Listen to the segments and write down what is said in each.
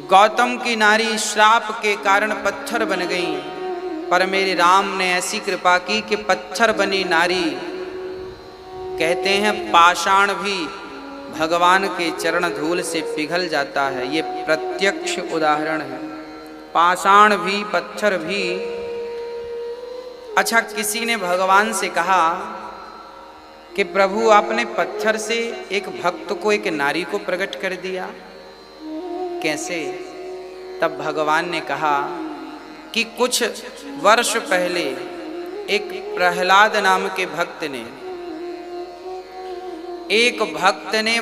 गौतम की नारी श्राप के कारण पत्थर बन गई, पर मेरे राम ने ऐसी कृपा की कि पत्थर बनी नारी, कहते हैं पाषाण भी भगवान के चरण धूल से पिघल जाता है। ये प्रत्यक्ष उदाहरण है। पाषाण भी, पत्थर भी। अच्छा, किसी ने भगवान से कहा कि प्रभु आपने पत्थर से एक भक्त को, एक नारी को प्रकट कर दिया, कैसे? तब भगवान ने कहा कि कुछ वर्ष पहले एक प्रहलाद नाम के भक्त ने,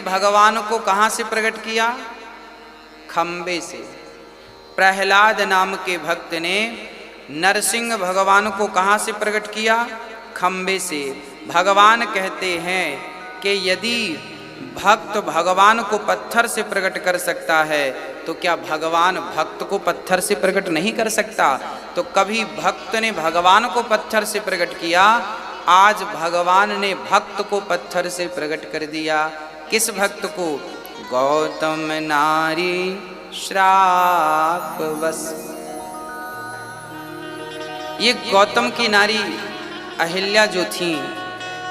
भगवान को कहां से प्रकट किया? खंबे से। प्रहलाद नाम के भक्त ने नरसिंह भगवान को कहां से प्रकट किया? खंबे से। भगवान कहते हैं कि यदि भक्त भगवान को पत्थर से प्रकट कर सकता है तो क्या भगवान भक्त को पत्थर से प्रकट नहीं कर सकता? तो कभी भक्त ने भगवान को पत्थर से प्रकट किया, आज भगवान ने भक्त को पत्थर से प्रकट कर दिया। किस भक्त को? गौतम नारी श्राप बस। ये गौतम की नारी अहिल्या जो थी,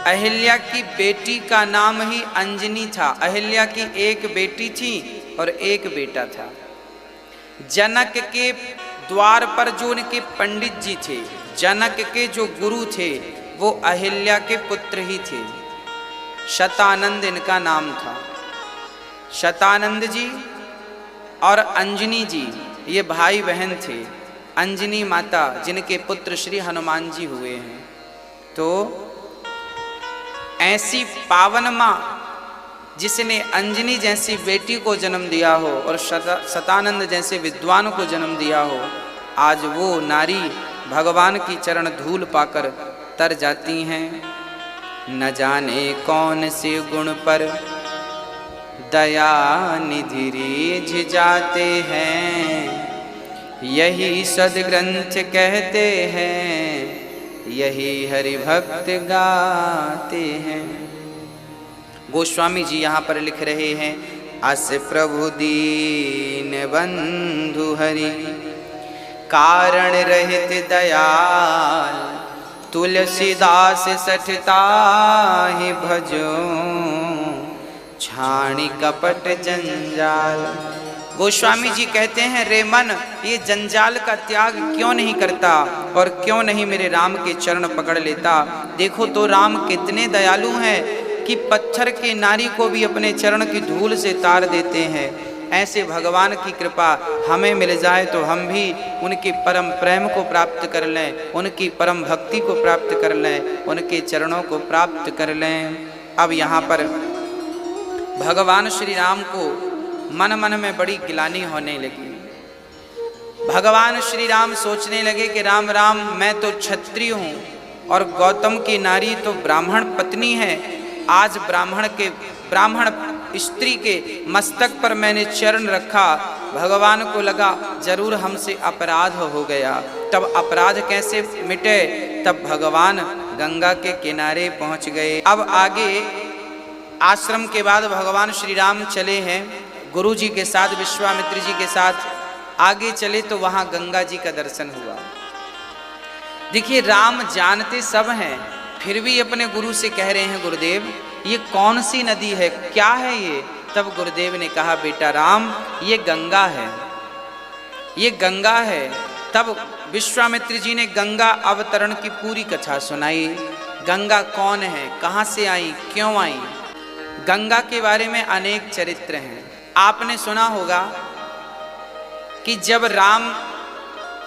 अहिल्या की बेटी का नाम ही अंजनी था। अहिल्या की एक बेटी थी और एक बेटा था। जनक के द्वार पर जो उनके पंडित जी थे, जनक के जो गुरु थे, वो अहिल्या के पुत्र ही थे। शतानंद इनका नाम था। शतानंद जी और अंजनी जी ये भाई बहन थे। अंजनी माता जिनके पुत्र श्री हनुमान जी हुए हैं। तो ऐसी पावन माँ जिसने अंजनी जैसी बेटी को जन्म दिया हो और शतानंद जैसे विद्वान को जन्म दिया हो, आज वो नारी भगवान की चरण धूल पाकर तर जाती हैं। न जाने कौन से गुण पर दया निधि रीझ जाते हैं, यही सदग्रंथ कहते हैं, यही हरि भक्त गाते हैं। गोस्वामी जी यहाँ पर लिख रहे हैं, अस प्रभु दीन बंधु हरि, कारण रहित दयाल, तुलसीदास सठता ही भजो, छाणी कपट जंजाल। गोस्वामी जी कहते हैं, रे मन, ये जंजाल का त्याग क्यों नहीं करता और क्यों नहीं मेरे राम के चरण पकड़ लेता? देखो तो राम कितने दयालु हैं कि पत्थर की नारी को भी अपने चरण की धूल से तार देते हैं। ऐसे भगवान की कृपा हमें मिल जाए तो हम भी उनके परम प्रेम को प्राप्त कर लें, उनकी परम भक्ति को प्राप्त कर लें, उनके चरणों को प्राप्त कर लें। अब यहाँ पर भगवान श्री राम को मन मन में बड़ी गिलानी होने लगी। भगवान श्री राम सोचने लगे कि राम राम, मैं तो क्षत्रिय हूँ और गौतम की नारी तो ब्राह्मण पत्नी है। आज ब्राह्मण स्त्री के मस्तक पर मैंने चरण रखा, भगवान को लगा जरूर हमसे अपराध हो गया। तब अपराध कैसे मिटे? तब भगवान गंगा के किनारे पहुँच गए। अब आगे आश्रम के बाद भगवान श्री राम चले हैं गुरु जी के साथ, विश्वामित्र जी के साथ आगे चले तो वहाँ गंगा जी का दर्शन हुआ। देखिए, राम जानते सब हैं, फिर भी अपने गुरु से कह रहे हैं, गुरुदेव ये कौन सी नदी है, क्या है ये? तब गुरुदेव ने कहा, बेटा राम, ये गंगा है, ये गंगा है। तब विश्वामित्र जी ने गंगा अवतरण की पूरी कथा सुनाई। गंगा कौन है, कहाँ से आई, क्यों आई? गंगा के बारे में अनेक चरित्र हैं। आपने सुना होगा कि जब राम,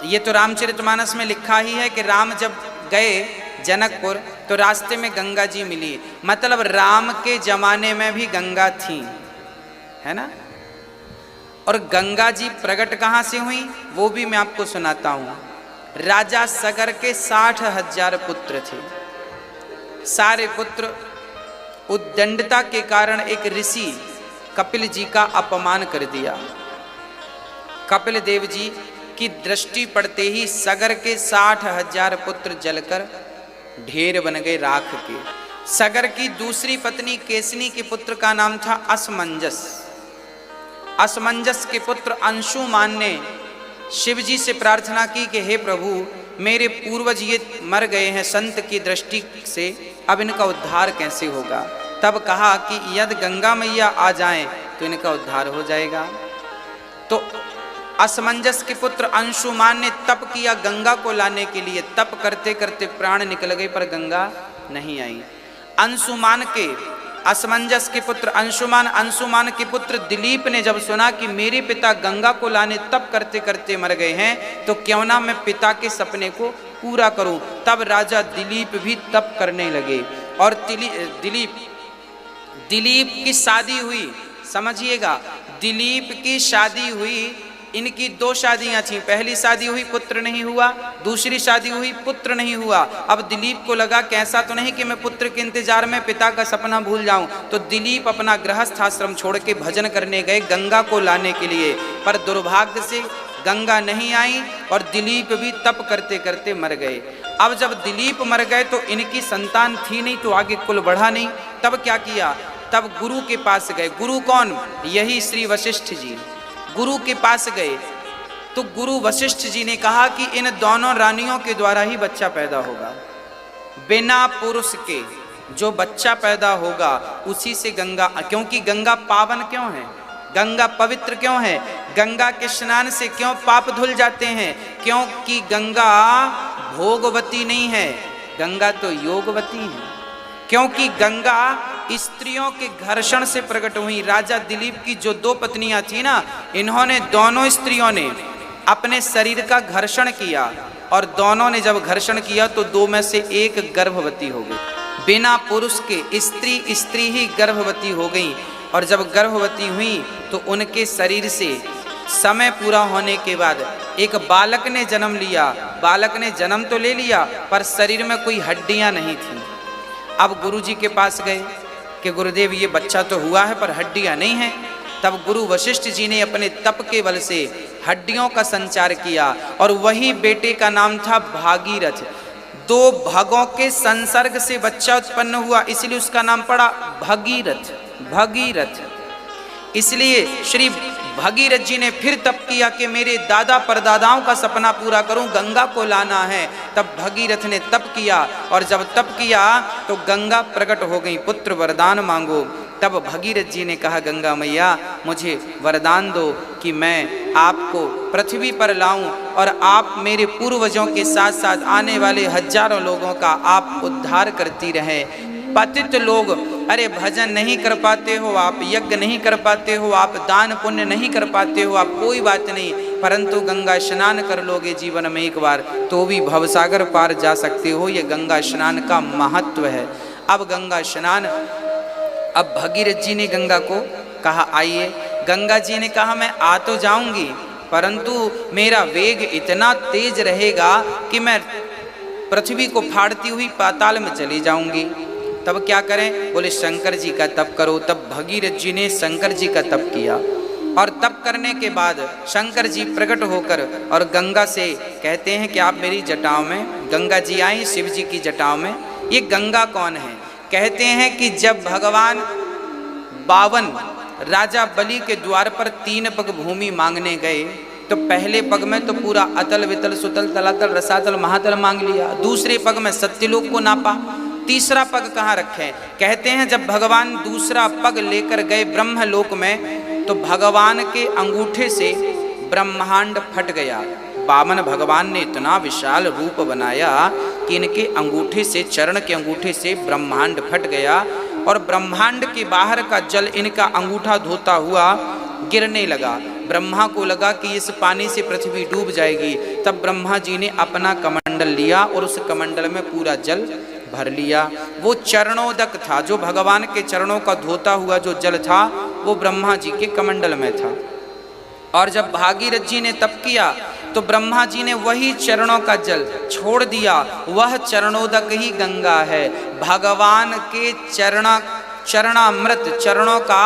ये तो रामचरितमानस में लिखा ही है कि राम जब गए जनकपुर तो रास्ते में गंगा जी मिली। मतलब राम के जमाने में भी गंगा थी, है ना? और गंगा जी प्रकट कहाँ से हुई वो भी मैं आपको सुनाता हूँ। राजा सगर के 60,000 पुत्र थे। सारे पुत्र उद्दंडता के कारण एक ऋषि कपिल जी का अपमान कर दिया। कपिल देव जी की दृष्टि पड़ते ही सगर के 60,000 पुत्र जलकर ढेर बन गए राख के। सगर की दूसरी पत्नी केसनी के पुत्र का नाम था असमंजस। असमंजस के पुत्र अंशुमान ने शिव जी से प्रार्थना की कि हे प्रभु, मेरे पूर्वज ये मर गए हैं संत की दृष्टि से, अब इनका उद्धार कैसे होगा। तब कहा कि यदि गंगा मैया आ जाएं तो इनका उद्धार हो जाएगा। तो असमंजस के पुत्र अंशुमान ने तप किया गंगा को लाने के लिए। तप करते करते प्राण निकल गए पर गंगा नहीं आई। अंशुमान के असमंजस के पुत्र अंशुमान के पुत्र दिलीप ने जब सुना कि मेरे पिता गंगा को लाने तप करते करते मर गए हैं, तो क्यों ना मैं पिता के सपने को पूरा करूं। तब राजा दिलीप भी तप करने लगे और दिलीप की शादी हुई। समझिएगा, दिलीप की शादी हुई। इनकी दो शादियां थीं। पहली शादी हुई, पुत्र नहीं हुआ। दूसरी शादी हुई, पुत्र नहीं हुआ। अब दिलीप को लगा कि ऐसा तो नहीं कि मैं पुत्र के इंतजार में पिता का सपना भूल जाऊं। तो दिलीप अपना गृहस्थ आश्रम छोड़ के भजन करने गए गंगा को लाने के लिए। पर दुर्भाग्य से गंगा नहीं आई और दिलीप भी तप करते करते मर गए। अब जब दिलीप मर गए तो इनकी संतान थी नहीं, तो आगे कुल बढ़ा नहीं। तब क्या किया, तब गुरु के पास गए। गुरु कौन? यही श्री वशिष्ठ जी। गुरु के पास गए तो गुरु वशिष्ठ जी ने कहा कि इन दोनों रानियों के द्वारा ही बच्चा पैदा होगा। बिना पुरुष के जो बच्चा पैदा होगा उसी से गंगा, क्योंकि गंगा पावन क्यों है, गंगा पवित्र क्यों है, गंगा के स्नान से क्यों पाप धुल जाते हैं? क्योंकि गंगा भोगवती नहीं है, गंगा तो योगवती है। क्योंकि गंगा स्त्रियों के घर्षण से प्रकट हुई। राजा दिलीप की जो दो पत्नियां थी ना, इन्होंने दोनों स्त्रियों ने अपने शरीर का घर्षण किया और दोनों ने जब घर्षण किया तो दो में से एक गर्भवती हो गई। बिना पुरुष के स्त्री ही गर्भवती हो गई। और जब गर्भवती हुई तो उनके शरीर से समय पूरा होने के बाद एक बालक ने जन्म लिया। बालक ने जन्म तो ले लिया पर शरीर में कोई हड्डियां नहीं थी। अब गुरुजी के पास गए कि गुरुदेव ये बच्चा तो हुआ है पर हड्डियां नहीं हैं। तब गुरु वशिष्ठ जी ने अपने तप के बल से हड्डियों का संचार किया और वही बेटे का नाम था भागीरथ। दो भगों के संसर्ग से बच्चा उत्पन्न हुआ, इसलिए उसका नाम पड़ा भगीरथ। भगीरथ इसलिए श्री भगीरथ जी ने फिर तप किया कि मेरे दादा परदादाओं का सपना पूरा करूं, गंगा को लाना है। तब भगीरथ ने तप किया और जब तप किया तो गंगा प्रकट हो गई। पुत्र वरदान मांगो। तब भगीरथ जी ने कहा, गंगा मैया मुझे वरदान दो कि मैं आपको पृथ्वी पर लाऊं और आप मेरे पूर्वजों के साथ साथ आने वाले हजारों लोगों का आप उद्धार करती रहें। पतित लोग, अरे भजन नहीं कर पाते हो आप, यज्ञ नहीं कर पाते हो आप, दान पुण्य नहीं कर पाते हो आप, कोई बात नहीं, परंतु गंगा स्नान कर लोगे जीवन में एक बार तो भी भवसागर पार जा सकते हो। ये गंगा स्नान का महत्व है। अब गंगा स्नान, अब भगीरथ जी ने गंगा को कहा आइए। गंगा जी ने कहा मैं आ तो जाऊंगी परंतु मेरा वेग इतना तेज रहेगा कि मैं पृथ्वी को फाड़ती हुई पाताल में चली जाऊंगी। तब क्या करें? बोले शंकर जी का तप करो। तब भगीरथ जी ने शंकर जी का तप किया और तप करने के बाद शंकर जी प्रकट होकर और गंगा से कहते हैं कि आप मेरी जटाओं में, गंगा जी आई शिव जी की जटाओं में। ये गंगा कौन है? कहते हैं कि जब भगवान 52 राजा बलि के द्वार पर 3 पग भूमि मांगने गए तो पहले पग में तो पूरा अतल वितल सुतल तलातल रसातल महातल मांग लिया। दूसरे पग में सत्यलोक को नापा। तीसरा पग कहाँ रखे? कहते हैं जब भगवान दूसरा पग लेकर गए ब्रह्मलोक में तो भगवान के अंगूठे से ब्रह्मांड फट गया। 52 भगवान ने इतना विशाल रूप बनाया कि इनके अंगूठे से, चरण के अंगूठे से ब्रह्मांड फट गया और ब्रह्मांड के बाहर का जल इनका अंगूठा धोता हुआ गिरने लगा। ब्रह्मा को लगा कि इस पानी से पृथ्वी डूब जाएगी। तब ब्रह्मा जी ने अपना कमंडल लिया और उस कमंडल में पूरा जल भर लिया। वो चरणोदक था, जो भगवान के चरणों का धोता हुआ जो जल था वो ब्रह्मा जी के कमंडल में था। और जब भागीरथ जी ने तप किया तो ब्रह्मा जी ने वही चरणों का जल छोड़ दिया। वह चरणोदक ही गंगा है। भगवान के चरणामृत, चरणों का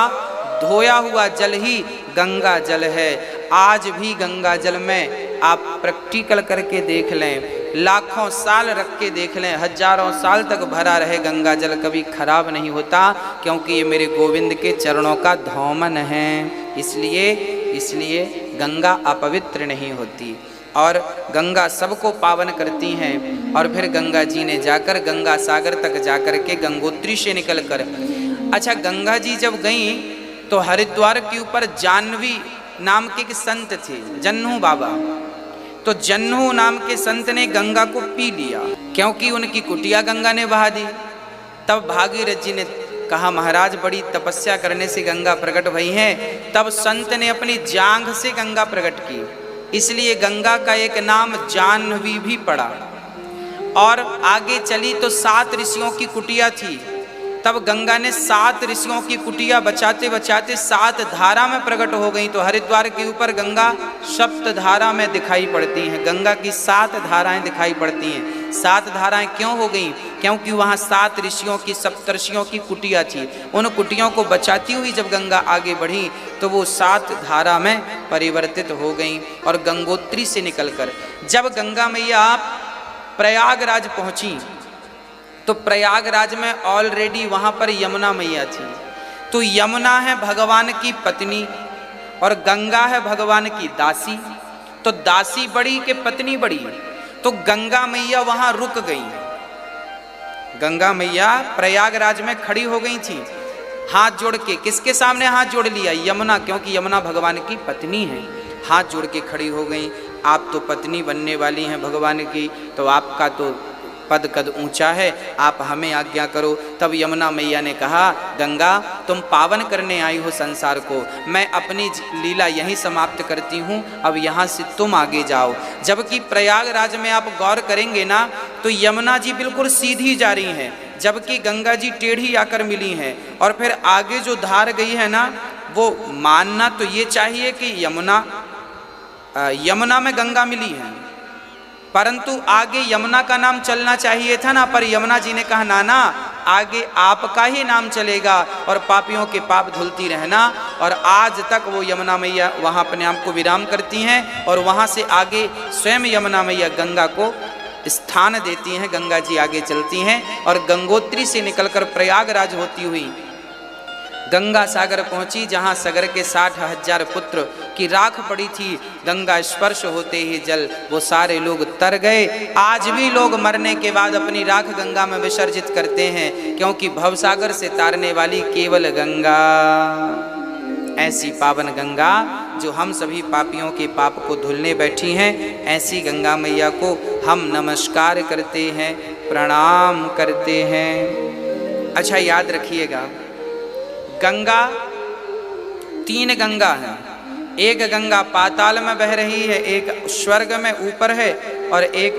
धोया हुआ जल ही गंगा जल है। आज भी गंगा जल में आप प्रैक्टिकल करके देख लें, लाखों साल रख के देख लें, हजारों साल तक भरा रहे गंगा जल, कभी खराब नहीं होता, क्योंकि ये मेरे गोविंद के चरणों का धौमन है। इसलिए गंगा अपवित्र नहीं होती और गंगा सबको पावन करती हैं। और फिर गंगा जी ने जाकर गंगा सागर तक जाकर के गंगोत्री से निकलकर, अच्छा गंगा जी जब गई तो हरिद्वार के ऊपर जाह्नवी नाम के एक संत थे, जन्नू बाबा। तो जन्नू नाम के संत ने गंगा को पी लिया, क्योंकि उनकी कुटिया गंगा ने बहा दी। तब भागीरथ जी ने कहा महाराज बड़ी तपस्या करने से गंगा प्रकट हुई है। तब संत ने अपनी जांघ से गंगा प्रकट की, इसलिए गंगा का एक नाम जाह्नवी भी पड़ा। और आगे चली तो 7 ऋषियों की कुटिया थी। तब गंगा ने 7 ऋषियों की कुटिया बचाते बचाते 7 धारा में प्रकट हो गई। तो हरिद्वार के ऊपर गंगा सप्त धारा में दिखाई पड़ती हैं, गंगा की 7 धाराएं दिखाई पड़ती हैं। 7 धाराएं क्यों हो गई? क्योंकि वहाँ 7 ऋषियों की, सप्तर्षियों की कुटिया थी। उन कुटियों को बचाती हुई जब गंगा आगे बढ़ी तो वो 7 धारा में परिवर्तित हो गई। और गंगोत्री से निकलकर जब गंगा मैया प्रयागराज पहुँची तो प्रयागराज में ऑलरेडी वहाँ पर यमुना मैया थी। तो यमुना है भगवान की पत्नी और गंगा है भगवान की दासी। तो दासी बड़ी कि पत्नी बड़ी? तो गंगा मैया वहाँ रुक गई। गंगा मैया प्रयागराज में खड़ी हो गई थी, हाथ जोड़ के। किसके सामने हाथ जोड़ लिया? यमुना, क्योंकि यमुना भगवान की पत्नी है। हाथ जोड़ के खड़ी हो गई। आप तो पत्नी बनने वाली हैं भगवान की, तो आपका तो पद कद ऊंचा है, आप हमें आज्ञा करो। तब यमुना मैया ने कहा गंगा तुम पावन करने आई हो संसार को, मैं अपनी लीला यहीं समाप्त करती हूँ, अब यहाँ से तुम आगे जाओ। जबकि प्रयागराज में आप गौर करेंगे ना तो यमुना जी बिल्कुल सीधी जा रही हैं, जबकि गंगा जी टेढ़ी आकर मिली हैं। और फिर आगे जो धार गई है ना, वो मानना तो ये चाहिए कि यमुना में गंगा मिली है, परंतु आगे यमुना का नाम चलना चाहिए था ना। पर यमुना जी ने कहा ना, आगे आपका ही नाम चलेगा और पापियों के पाप धुलती रहना। और आज तक वो यमुना मैया वहाँ अपने आप को विराम करती हैं और वहाँ से आगे स्वयं यमुना मैया गंगा को स्थान देती हैं। गंगा जी आगे चलती हैं और गंगोत्री से निकलकर प्रयागराज होती हुई गंगा सागर पहुंची, जहां सागर के 60,000 पुत्र की राख पड़ी थी। गंगा स्पर्श होते ही जल वो सारे लोग तर गए। आज भी लोग मरने के बाद अपनी राख गंगा में विसर्जित करते हैं, क्योंकि भवसागर से तारने वाली केवल गंगा, ऐसी पावन गंगा जो हम सभी पापियों के पाप को धुलने बैठी हैं, ऐसी गंगा मैया को हम नमस्कार करते हैं, प्रणाम करते हैं। अच्छा याद रखिएगा, गंगा 3 गंगा है। एक गंगा पाताल में बह रही है, एक स्वर्ग में ऊपर है और एक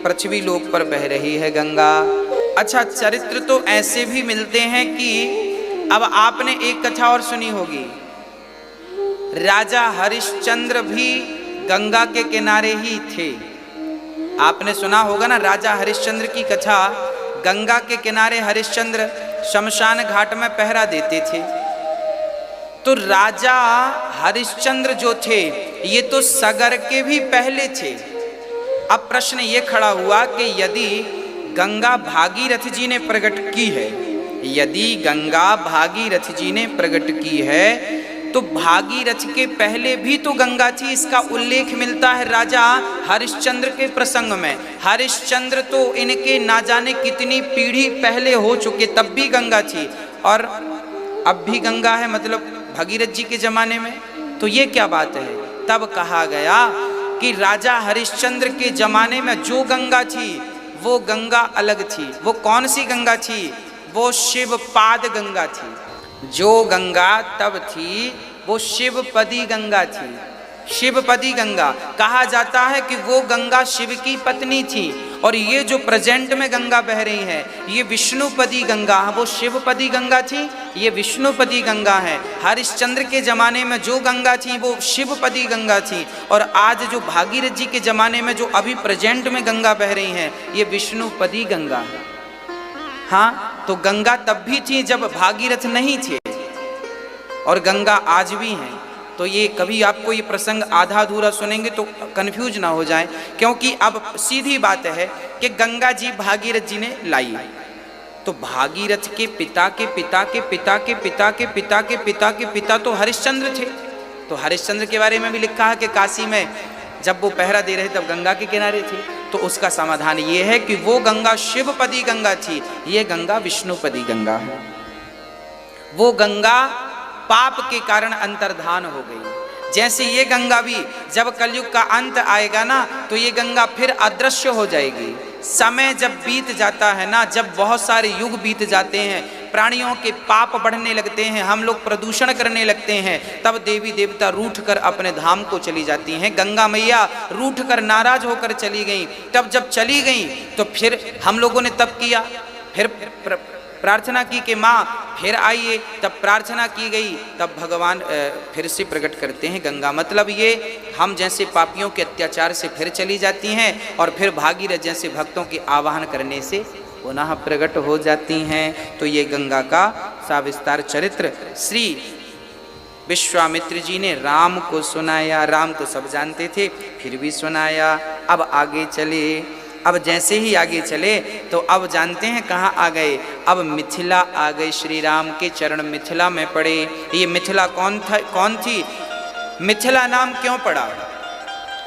पृथ्वी लोक पर बह रही है गंगा। अच्छा चरित्र तो ऐसे भी मिलते हैं कि अब आपने एक कथा और सुनी होगी, राजा हरिश्चंद्र भी गंगा के किनारे ही थे। आपने सुना होगा ना राजा हरिश्चंद्र की कथा। गंगा के किनारे हरिश्चंद्र शमशान घाट में पहरा देते थे। तो राजा हरिश्चंद्र जो थे ये तो सागर के भी पहले थे। अब प्रश्न ये खड़ा हुआ कि यदि गंगा भागीरथ जी ने प्रकट की है, यदि गंगा भागीरथ जी ने प्रकट की है तो भागीरथ के पहले भी तो गंगा थी। इसका उल्लेख मिलता है राजा हरिश्चंद्र के प्रसंग में। हरिश्चंद्र तो इनके ना जाने कितनी पीढ़ी पहले हो चुके, तब भी गंगा थी और अब भी गंगा है, मतलब भागीरथ जी के जमाने में। तो ये क्या बात है? तब कहा गया कि राजा हरिश्चंद्र के जमाने में जो गंगा थी वो गंगा अलग थी। वो कौन सी गंगा थी? वो शिवपाद गंगा थी। जो गंगा तब थी वो शिवपदी गंगा थी। शिवपदी गंगा कहा जाता है कि वो गंगा शिव की पत्नी थी। और ये जो प्रेजेंट में गंगा बह रही है ये विष्णुपदी गंगा, वो शिवपदी गंगा थी, ये विष्णुपदी गंगा है। हरिश्चंद्र के जमाने में जो गंगा थी वो शिवपदी गंगा थी, और आज जो भागीरथ जी के जमाने में जो अभी प्रेजेंट में गंगा बह रही है ये विष्णुपदी गंगा है। हाँ, तो गंगा तब भी थी जब भागीरथ नहीं थे, और गंगा आज भी हैं। तो ये कभी आपको ये प्रसंग आधा अधूरा सुनेंगे तो कंफ्यूज ना हो जाए, क्योंकि अब सीधी बात है कि गंगा जी भागीरथ जी ने लाई, तो भागीरथ के पिता के पिता के पिता के पिता के पिता के पिता के पिता तो हरिश्चंद्र थे। तो हरिश्चंद्र के बारे में भी लिखा है कि काशी में जब वो पहरा दे रहे तब गंगा के किनारे थे। तो उसका समाधान ये है कि वो गंगा शिवपदी गंगा थी, ये गंगा विष्णुपदी गंगा है। वो गंगा पाप के कारण अंतर्धान हो गई। जैसे ये गंगा भी जब कलयुग का अंत आएगा ना, तो ये गंगा फिर अदृश्य हो जाएगी। समय जब बीत जाता है ना, जब बहुत सारे युग बीत जाते हैं, प्राणियों के पाप बढ़ने लगते हैं, हम लोग प्रदूषण करने लगते हैं, तब देवी देवता रूठ कर अपने धाम को चली जाती हैं। गंगा मैया रूठ कर नाराज होकर चली गई। तब जब चली गई तो फिर हम लोगों ने तब किया, फिर प्रार्थना की कि माँ फिर आइए, तब प्रार्थना की गई, तब भगवान फिर से प्रकट करते हैं गंगा। मतलब ये हम जैसे पापियों के अत्याचार से फिर चली जाती हैं और फिर भागीरथ जैसे भक्तों के आवाहन करने से पुनः प्रकट हो जाती हैं। तो ये गंगा का सविस्तार चरित्र श्री विश्वामित्र जी ने राम को सुनाया। राम तो सब जानते थे, फिर भी सुनाया। अब आगे चले। अब जैसे ही आगे चले तो अब जानते हैं कहाँ आ गए, अब मिथिला आ गए। श्री राम के चरण मिथिला में पड़े। ये मिथिला कौन थी? मिथिला नाम क्यों पड़ा?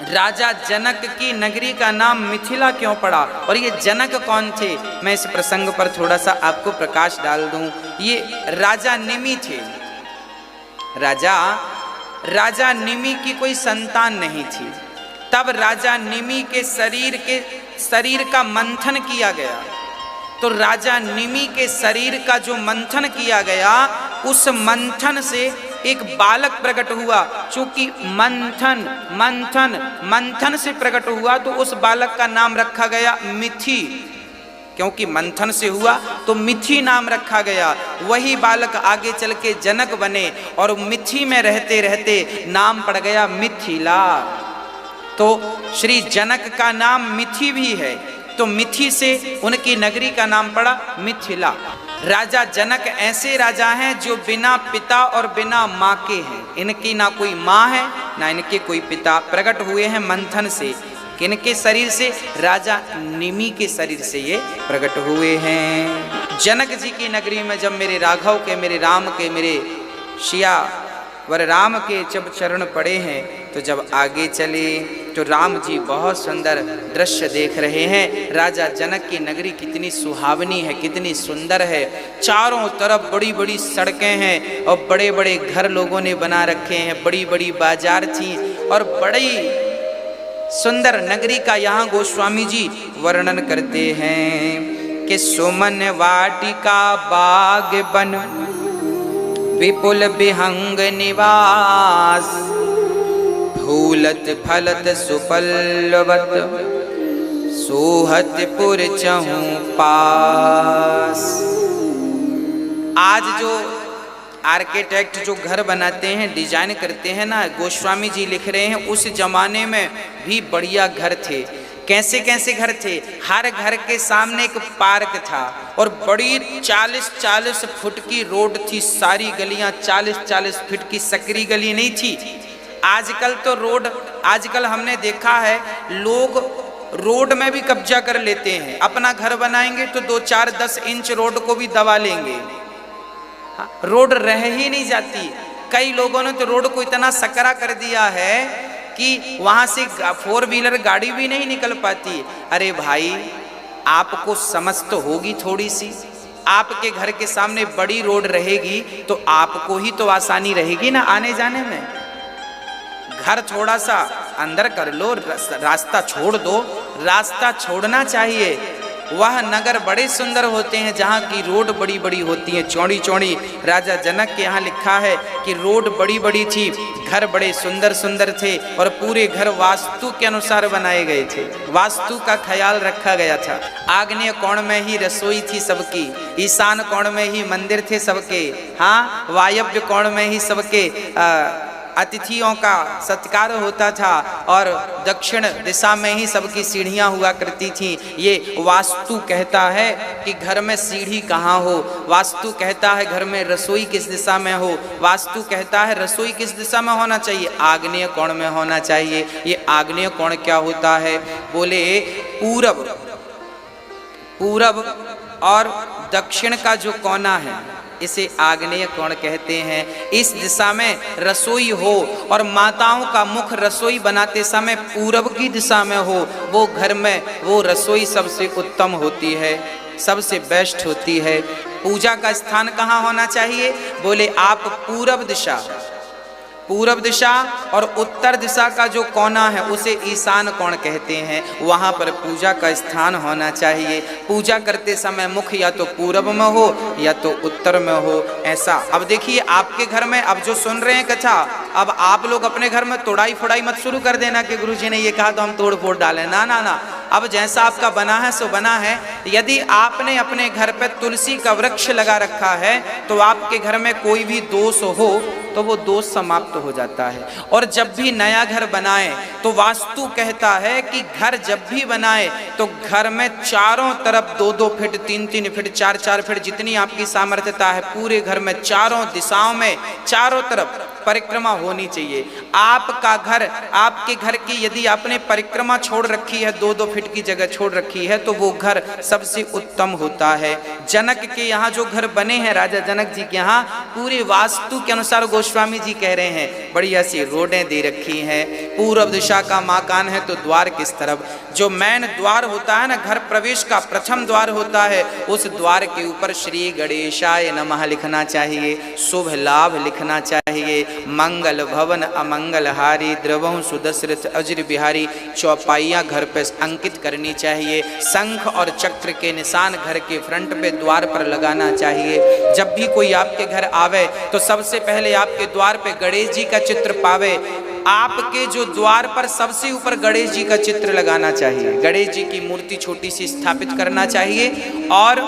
राजा जनक की नगरी का नाम मिथिला क्यों पड़ा? और ये जनक कौन थे? मैं इस प्रसंग पर थोड़ा सा आपको प्रकाश डाल दूं। ये राजा निमि थे। राजा निमि की कोई संतान नहीं थी। तब राजा निमि के शरीर का मंथन किया गया। तो राजा निमि के शरीर का जो मंथन किया गया, उस मंथन से एक बालक प्रकट हुआ। चूंकि मंथन से प्रकट हुआ, तो उस बालक का नाम रखा गया मिथि। क्योंकि मंथन से हुआ तो मिथि नाम रखा गया। वही बालक आगे चल के जनक बने और मिथि में रहते रहते नाम पड़ गया मिथिला। तो श्री जनक का नाम मिथि भी है, तो मिथि से उनकी नगरी का नाम पड़ा मिथिला। राजा जनक ऐसे राजा हैं जो बिना पिता और बिना माँ के हैं। इनकी ना कोई माँ है ना इनके कोई पिता। प्रकट हुए हैं मंथन से। किनके शरीर से? राजा निमि के शरीर से ये प्रकट हुए हैं। जनक जी की नगरी में जब मेरे राघव के, मेरे राम के, मेरे शिया वर राम के जब चरण पड़े हैं, तो जब आगे चले तो राम जी बहुत सुंदर दृश्य देख रहे हैं। राजा जनक की नगरी कितनी सुहावनी है, कितनी सुंदर है। चारों तरफ बड़ी बड़ी सड़कें हैं और बड़े बड़े घर लोगों ने बना रखे हैं। बड़ी बड़ी बाजार थी और बड़ी सुंदर नगरी का यहाँ गोस्वामी जी वर्णन करते हैं कि सुमन वाटिका बाग बन विपुल विहंग निवास, फूलत फलत सुपल्लवत सोहत पुर चहु पास। आज जो आर्किटेक्ट जो घर बनाते हैं, डिजाइन करते हैं ना, गोस्वामी जी लिख रहे हैं उस जमाने में भी बढ़िया घर थे। कैसे कैसे घर थे? हर घर के सामने एक पार्क था और बड़ी 40-40 फुट की रोड थी। सारी गलियां 40-40 फुट की, सकरी गली नहीं थी। आजकल तो आजकल हमने देखा है लोग रोड में भी कब्जा कर लेते हैं। अपना घर बनाएंगे तो 2-4-10 इंच रोड को भी दबा लेंगे। रोड रह ही नहीं जाती। कई लोगों ने तो रोड को इतना सकरा कर दिया है कि वहां से 4 व्हीलर गाड़ी भी नहीं निकल पाती। अरे भाई, आपको समझ तो होगी थोड़ी सी। आपके घर के सामने बड़ी रोड रहेगी तो आपको ही तो आसानी रहेगी ना आने जाने में। घर थोड़ा सा अंदर कर लो, रास्ता छोड़ दो। रास्ता छोड़ना चाहिए। वह नगर बड़े सुंदर होते हैं जहाँ की रोड बड़ी बड़ी होती है, चौड़ी चौड़ी। राजा जनक के यहाँ लिखा है कि रोड बड़ी बड़ी थी, घर बड़े सुंदर सुंदर थे और पूरे घर वास्तु के अनुसार बनाए गए थे। वास्तु का ख्याल रखा गया था। आग्नेय कोण में ही रसोई थी सबकी, ईशान कोण में ही मंदिर थे सबके, हाँ, वायव्य कोण में ही सबके अतिथियों का सत्कार होता था और दक्षिण दिशा में ही सबकी सीढ़ियां हुआ करती थीं। ये वास्तु कहता है कि घर में सीढ़ी कहाँ हो, वास्तु कहता है घर में रसोई किस दिशा में हो, वास्तु कहता है रसोई किस दिशा में होना चाहिए, आग्नेय कोण में होना चाहिए। ये आग्नेय कोण क्या होता है, बोले पूरब, पूरब और दक्षिण का जो कोना है इसे आग्नेय कोण कहते हैं। इस दिशा में रसोई हो और माताओं का मुख रसोई बनाते समय पूरब की दिशा में हो, वो घर में वो रसोई सबसे उत्तम होती है, सबसे बेस्ट होती है। पूजा का स्थान कहाँ होना चाहिए, बोले आप पूरब दिशा, पूरब दिशा और उत्तर दिशा का जो कोना है उसे ईशान कोण कहते हैं, वहाँ पर पूजा का स्थान होना चाहिए। पूजा करते समय मुख या तो पूरब में हो या तो उत्तर में हो, ऐसा। अब देखिए आपके घर में, अब जो सुन रहे हैं कथा, अब आप लोग अपने घर में तोड़ाई फोड़ाई मत शुरू कर देना कि गुरुजी ने ये कहा तो हम तोड़ फोड़ डालें, ना ना ना। अब जैसा आपका बना है सो बना है। यदि आपने अपने घर पे तुलसी का वृक्ष लगा रखा है तो आपके घर में कोई भी दोष हो तो वो दोष समाप्त हो जाता है। और जब भी नया घर बनाए तो वास्तु कहता है कि घर जब भी बनाए तो घर में चारों तरफ 2-2 फीट, 3-3 फीट, 4-4 फीट जितनी आपकी सामर्थ्यता है, पूरे घर में चारों दिशाओं में चारों तरफ परिक्रमा होनी चाहिए। आपका घर, आपके घर की यदि आपने परिक्रमा छोड़ रखी है, 2-2 फीट की जगह छोड़ रखी है, तो वो घर सबसे उत्तम होता है। जनक के यहाँ जो घर बने हैं, राजा जनक जी के यहाँ, पूरे वास्तु के अनुसार गोस्वामी जी कह रहे हैं बढ़िया सी रोडें दे रखी हैं। पूर्व दिशा का मकान है तो द्वार किस तरफ, जो मेन द्वार होता है ना, घर प्रवेश का प्रथम द्वार होता है, उस द्वार के ऊपर श्री गणेशाय नमः लिखना चाहिए, शुभ लाभ लिखना चाहिए, मंगल भवन अमंगल हारी, द्रवहु सुदशरथ अजर बिहारी, चौपाइयाँ घर पे अंकित करनी चाहिए। शंख और चक्र के निशान घर के फ्रंट पे द्वार पर लगाना चाहिए। जब भी कोई आपके घर आवे तो सबसे पहले आपके द्वार पे गणेश जी का चित्र पावे, आपके जो द्वार पर सबसे ऊपर गणेश जी का चित्र लगाना चाहिए, गणेश जी की मूर्ति छोटी सी स्थापित करना चाहिए, और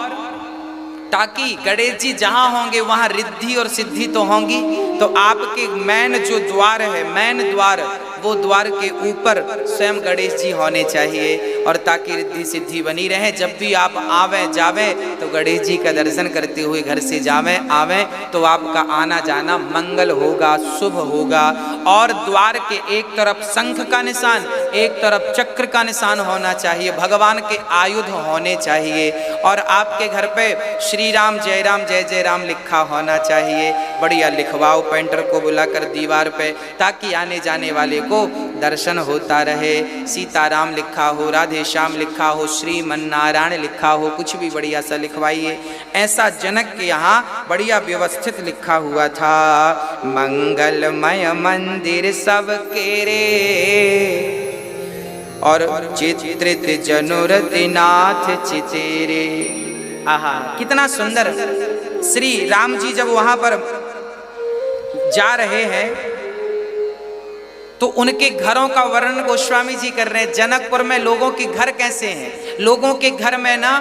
ताकि गणेश जी जहाँ होंगे वहाँ रिद्धि और सिद्धि तो होंगी। तो आपके मेन जो द्वार है, मेन द्वार, वो द्वार के ऊपर स्वयं गणेश जी होने चाहिए, और ताकि रिद्धि सिद्धि बनी रहे। जब भी आप आवे जावे तो गणेश जी का दर्शन करते हुए घर से जावे आवे तो आपका आना जाना मंगल होगा, शुभ होगा। और द्वार के एक तरफ शंख का निशान, एक तरफ चक्र का निशान होना चाहिए, भगवान के आयुध होने चाहिए, और आपके घर पे श्री राम जय जय राम लिखा होना चाहिए। बढ़िया लिखवाओ पेंटर को बुलाकर दीवार पे, ताकि आने जाने वाले को दर्शन होता रहे। सीताराम लिखा हो, राधे श्याम लिखा हो, श्रीमन्नारायण लिखा हो, कुछ भी बढ़िया सा लिखवाइए। ऐसा जनक के यहाँ बढ़िया व्यवस्थित लिखा हुआ था। मंगलमय मंदिर सबके रे, और चित्रित जनुरति नाथ चितेरे। आहा, कितना सुंदर। श्री राम जी जब वहां पर जा रहे हैं तो उनके घरों का वर्णन गोस्वामी जी कर रहे हैं। जनकपुर में लोगों के घर कैसे हैं, लोगों के घर में ना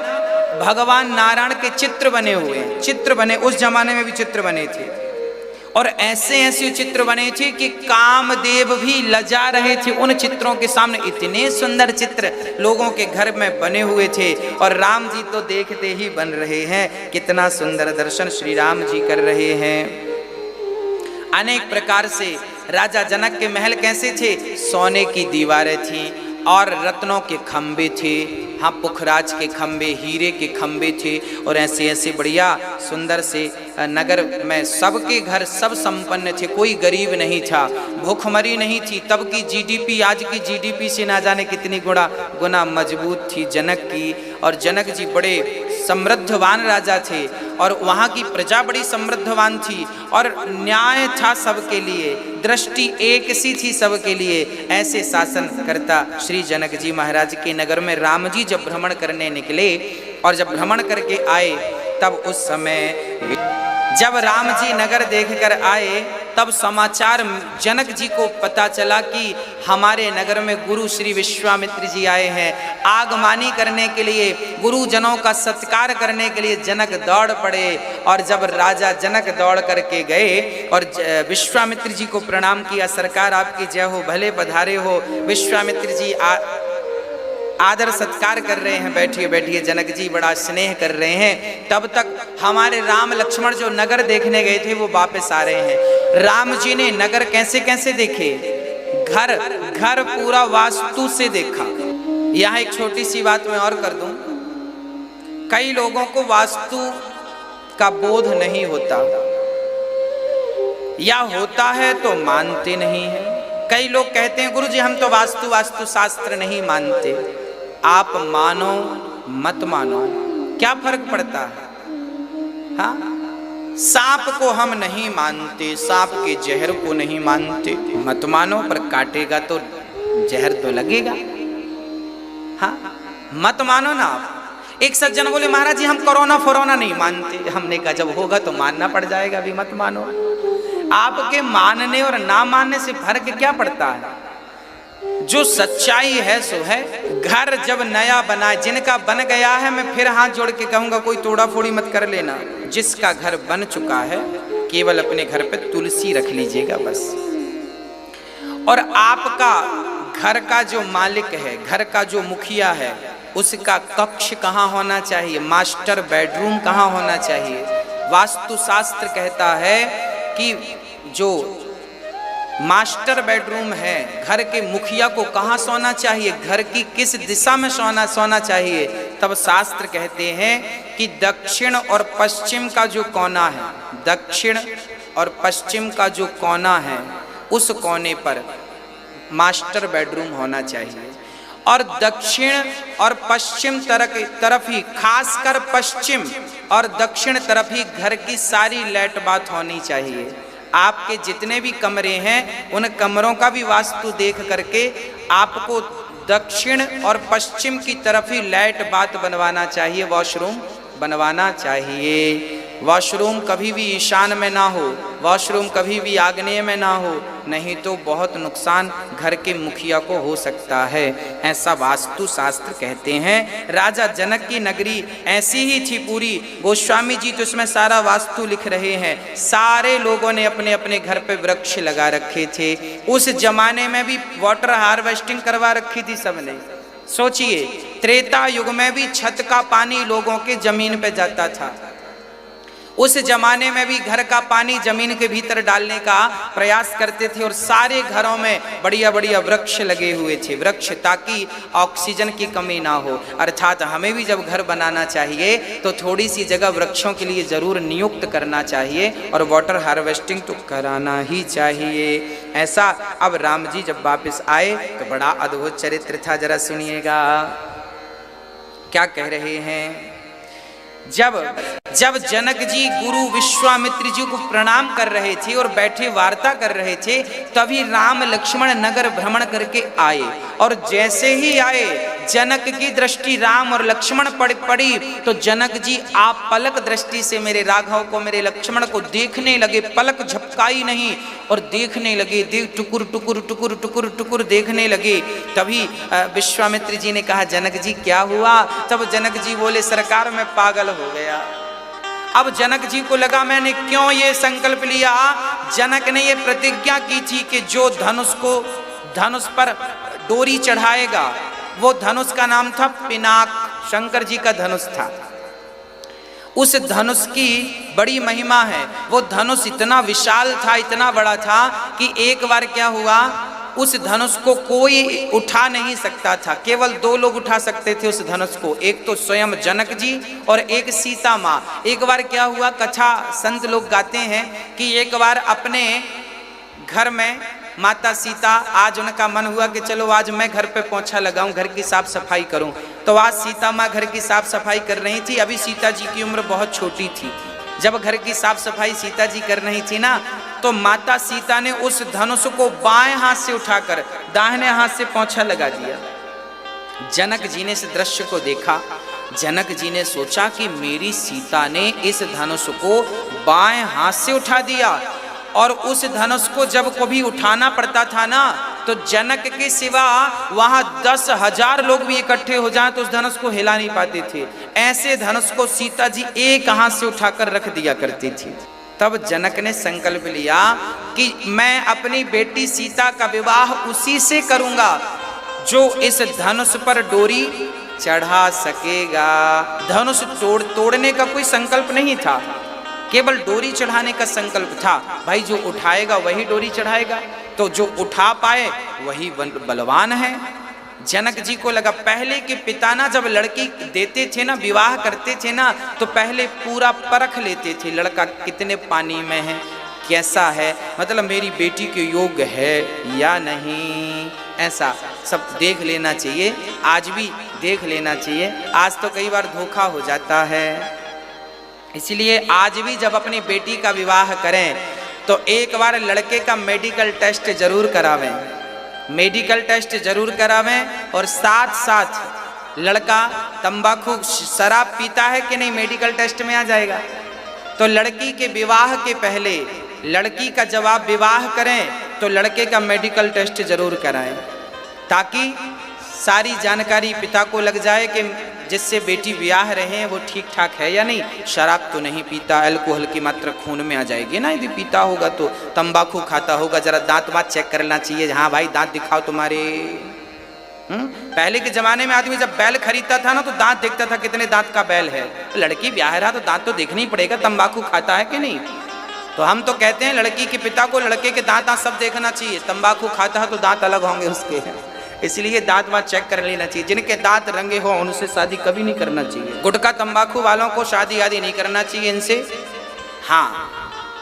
भगवान नारायण के चित्र बने हुए हैं, चित्र बने, उस जमाने में भी चित्र बने थे, और ऐसे ऐसे चित्र बने थे कि कामदेव भी लजा रहे थे उन चित्रों के सामने। इतने सुंदर चित्र लोगों के घर में बने हुए थे, और राम जी तो देखते ही बन रहे हैं। कितना सुंदर दर्शन श्री राम जी कर रहे हैं। अनेक प्रकार से राजा जनक के महल कैसे थे, सोने की दीवारें थी और रत्नों के खंबे थे, हाँ पुखराज के खंबे, हीरे के खंबे थे, और ऐसे ऐसे बढ़िया सुंदर से नगर में सबके घर सब संपन्न थे, कोई गरीब नहीं था, भूखमरी नहीं थी। तब की जीडीपी आज की जीडीपी से ना जाने कितनी गुना मजबूत थी जनक की। और जनक जी बड़े समृद्धवान राजा थे, और वहाँ की प्रजा बड़ी समृद्धवान थी, और न्याय था सबके लिए, दृष्टि एक सी थी सबके लिए। ऐसे शासन करता श्री जनक जी महाराज के नगर में राम जी जब भ्रमण करने निकले, और जब भ्रमण करके आए तब उस समय जब राम जी नगर देखकर आए तब समाचार जनक जी को पता चला कि हमारे नगर में गुरु श्री विश्वामित्र जी आए हैं। आगमनी करने के लिए, गुरुजनों का सत्कार करने के लिए जनक दौड़ पड़े। और जब राजा जनक दौड़ करके गए और विश्वामित्र जी को प्रणाम किया, सरकार आपकी जय हो, भले पधारे हो। विश्वामित्र जी आदर सत्कार कर रहे हैं, बैठिए बैठिए। जनक जी बड़ा स्नेह कर रहे हैं। तब तक हमारे राम लक्ष्मण जो नगर देखने गए थे वो वापस आ रहे हैं। राम जी ने नगर कैसे कैसे देखे? घर घर पूरा वास्तु से देखा। यहाँ एक छोटी सी बात मैं और कर दूं, कई लोगों को वास्तु का बोध नहीं होता, या होता है तो मानते नहीं है। कई लोग कहते हैं गुरुजी हम तो वास्तु शास्त्र नहीं मानते। आप मानो मत मानो, क्या फर्क पड़ता है? हाँ, सांप को हम नहीं मानते, सांप के जहर को नहीं मानते, मत मानो, पर काटेगा तो जहर तो लगेगा। हाँ, मत मानो ना आप। एक सज्जन बोले महाराज जी हम कोरोना नहीं मानते। हमने कहा जब होगा तो मानना पड़ जाएगा, अभी मत मानो। आपके मानने और ना मानने से फर्क क्या पड़ता है? जो सच्चाई है सो है। घर जब नया बना, जिनका बन गया है, मैं फिर हाथ जोड़ के कहूंगा कोई तोड़ा फोड़ी मत कर लेना। जिसका घर बन चुका है केवल अपने घर पे तुलसी रख लीजिएगा बस। और आपका घर का जो मालिक है, घर का जो मुखिया है, उसका कक्ष कहाँ होना चाहिए, मास्टर बेडरूम कहाँ होना चाहिए? वास्तुशास्त्र कहता है कि जो मास्टर बेडरूम है, घर के मुखिया को कहाँ सोना चाहिए, घर की किस दिशा में सोना चाहिए? तब शास्त्र कहते हैं कि दक्षिण और पश्चिम का जो कोना है, दक्षिण और पश्चिम का जो कोना है, उस कोने पर मास्टर बेडरूम होना चाहिए। और दक्षिण और पश्चिम तरफ ही, खासकर पश्चिम और दक्षिण तरफ ही घर की सारी लाइट बात होनी चाहिए। आपके जितने भी कमरे हैं उन कमरों का भी वास्तु देख करके आपको दक्षिण और पश्चिम की तरफ ही लाइट बात बनवाना चाहिए, वॉशरूम बनवाना चाहिए। वॉशरूम कभी भी ईशान में ना हो, वॉशरूम कभी भी आग्नेय में ना हो, नहीं तो बहुत नुकसान घर के मुखिया को हो सकता है। ऐसा वास्तु शास्त्र कहते हैं। राजा जनक की नगरी ऐसी ही थी पूरी। गोस्वामी जी तो उसमें सारा वास्तु लिख रहे हैं। सारे लोगों ने अपने अपने घर पे वृक्ष लगा रखे थे। उस जमाने में भी वाटर हार्वेस्टिंग करवा रखी थी सबने। सोचिए, त्रेता युग में भी छत का पानी लोगों के जमीन पे जाता था। उस जमाने में भी घर का पानी जमीन के भीतर डालने का प्रयास करते थे। और सारे घरों में बढ़िया बढ़िया वृक्ष लगे हुए थे, वृक्ष, ताकि ऑक्सीजन की कमी ना हो। अर्थात हमें भी जब घर बनाना चाहिए तो थोड़ी सी जगह वृक्षों के लिए जरूर नियुक्त करना चाहिए और वाटर हार्वेस्टिंग तो कराना ही चाहिए। ऐसा अब राम जी जब वापस आए तो बड़ा अद्भुत चरित्र था, जरा सुनिएगा क्या कह रहे हैं। जब जनक जी गुरु विश्वामित्र जी को प्रणाम कर रहे थे और बैठे वार्ता कर रहे थे, तभी राम लक्ष्मण नगर भ्रमण करके आए। और जैसे ही आए, जनक की दृष्टि राम और लक्ष्मण पर पड़ी तो जनक जी आप पलक दृष्टि से मेरे राघव को, मेरे लक्ष्मण को देखने लगे। पलक झपकाई नहीं और देखने लगे, टुकुर टुकुर टुकुर टुकुर टुकुर देखने लगे। तभी विश्वामित्र जी ने कहा जनक जी क्या हुआ? तब जनक जी बोले सरकार मैं पागल हो गया। अब जनक जी को लगा मैंने क्यों ये संकल्प लिया। जनक ने ये प्रतिज्ञा की थी कि जो धनुष पर डोरी चढ़ाएगा, वो धनुष का नाम था पिनाक, शंकर जी का धनुष था। उस धनुष की बड़ी महिमा है। वो धनुष इतना विशाल था, इतना बड़ा था कि एक बार क्या हुआ, उस धनुष को कोई उठा नहीं सकता था। केवल 2 लोग उठा सकते थे उस धनुष को, एक तो स्वयं जनक जी और एक सीता माँ। एक बार क्या हुआ, कथा संत लोग गाते हैं कि एक बार अपने घर में माता सीता, आज उनका मन हुआ कि चलो आज मैं घर पे पोंछा लगाऊं, घर की साफ सफाई करूं। तो आज सीता माँ घर की साफ सफाई कर रही थी। अभी सीता जी की उम्र बहुत छोटी थी। जब घर की साफ सफाई सीता जी कर रही थी ना, तो माता सीता ने उस धनुष को बाएं हाथ से उठाकर दाहिने हाथ से पोंछा लगा दिया। जनक जी ने इस दृश्य को देखा। जनक जी ने सोचा कि मेरी सीता ने इस धनुष को बाएं हाथ से उठा दिया और उस धनुष को जब कभी उठाना पड़ता था ना, तो जनक के सिवा वहां 10,000 लोग भी इकट्ठे हो जाएं तो उस धनुष को हिला नहीं पाते थे। ऐसे धनुष को सीता जी एक हाथ से उठाकर रख दिया करती थी। तब जनक ने संकल्प लिया कि मैं अपनी बेटी सीता का विवाह उसी से करूंगा जो इस धनुष पर डोरी चढ़ा सकेगा। धनुष तोड़ने का कोई संकल्प नहीं था, केवल डोरी चढ़ाने का संकल्प था। भाई जो उठाएगा वही डोरी चढ़ाएगा, तो जो उठा पाए वही बलवान है। जनक जी को लगा, पहले के पिता ना जब लड़की देते थे ना, विवाह करते थे ना, तो पहले पूरा परख लेते थे लड़का कितने पानी में है, कैसा है, मतलब मेरी बेटी के योग्य है या नहीं, ऐसा सब देख लेना चाहिए। आज भी देख लेना चाहिए, आज तो कई बार धोखा हो जाता है। इसलिए आज भी जब अपनी बेटी का विवाह करें तो एक बार लड़के का मेडिकल टेस्ट जरूर करावें, मेडिकल टेस्ट जरूर करावें। और साथ साथ लड़का तंबाकू शराब पीता है कि नहीं, मेडिकल टेस्ट में आ जाएगा। तो लड़की के विवाह के पहले लड़की का जवाब विवाह करें तो लड़के का मेडिकल टेस्ट जरूर कराएं, ताकि सारी जानकारी पिता को लग जाए कि जिससे बेटी ब्याह रहे हैं वो ठीक ठाक है या नहीं, शराब तो नहीं पीता, अल्कोहल की मात्रा खून में आ जाएगी ना यदि पीता होगा तो, तंबाकू खाता होगा, जरा दांत वात चेक करना चाहिए, हाँ भाई दांत दिखाओ तुम्हारे। पहले के जमाने में आदमी जब बैल खरीदता था ना तो दांत देखता था कितने दांत का बैल है, तो लड़की ब्याह रहा तो दांत तो देखना ही पड़ेगा, तंबाकू खाता है कि नहीं। तो हम तो कहते हैं लड़की के पिता को लड़के के दांत सब देखना चाहिए, तंबाकू खाता है तो दांत अलग होंगे उसके, इसलिए दांत वात चेक कर लेना चाहिए। जिनके दांत रंगे हो उनसे शादी कभी नहीं करना चाहिए। गुटखा तंबाकू वालों को शादी आदि नहीं करना चाहिए इनसे। हाँ,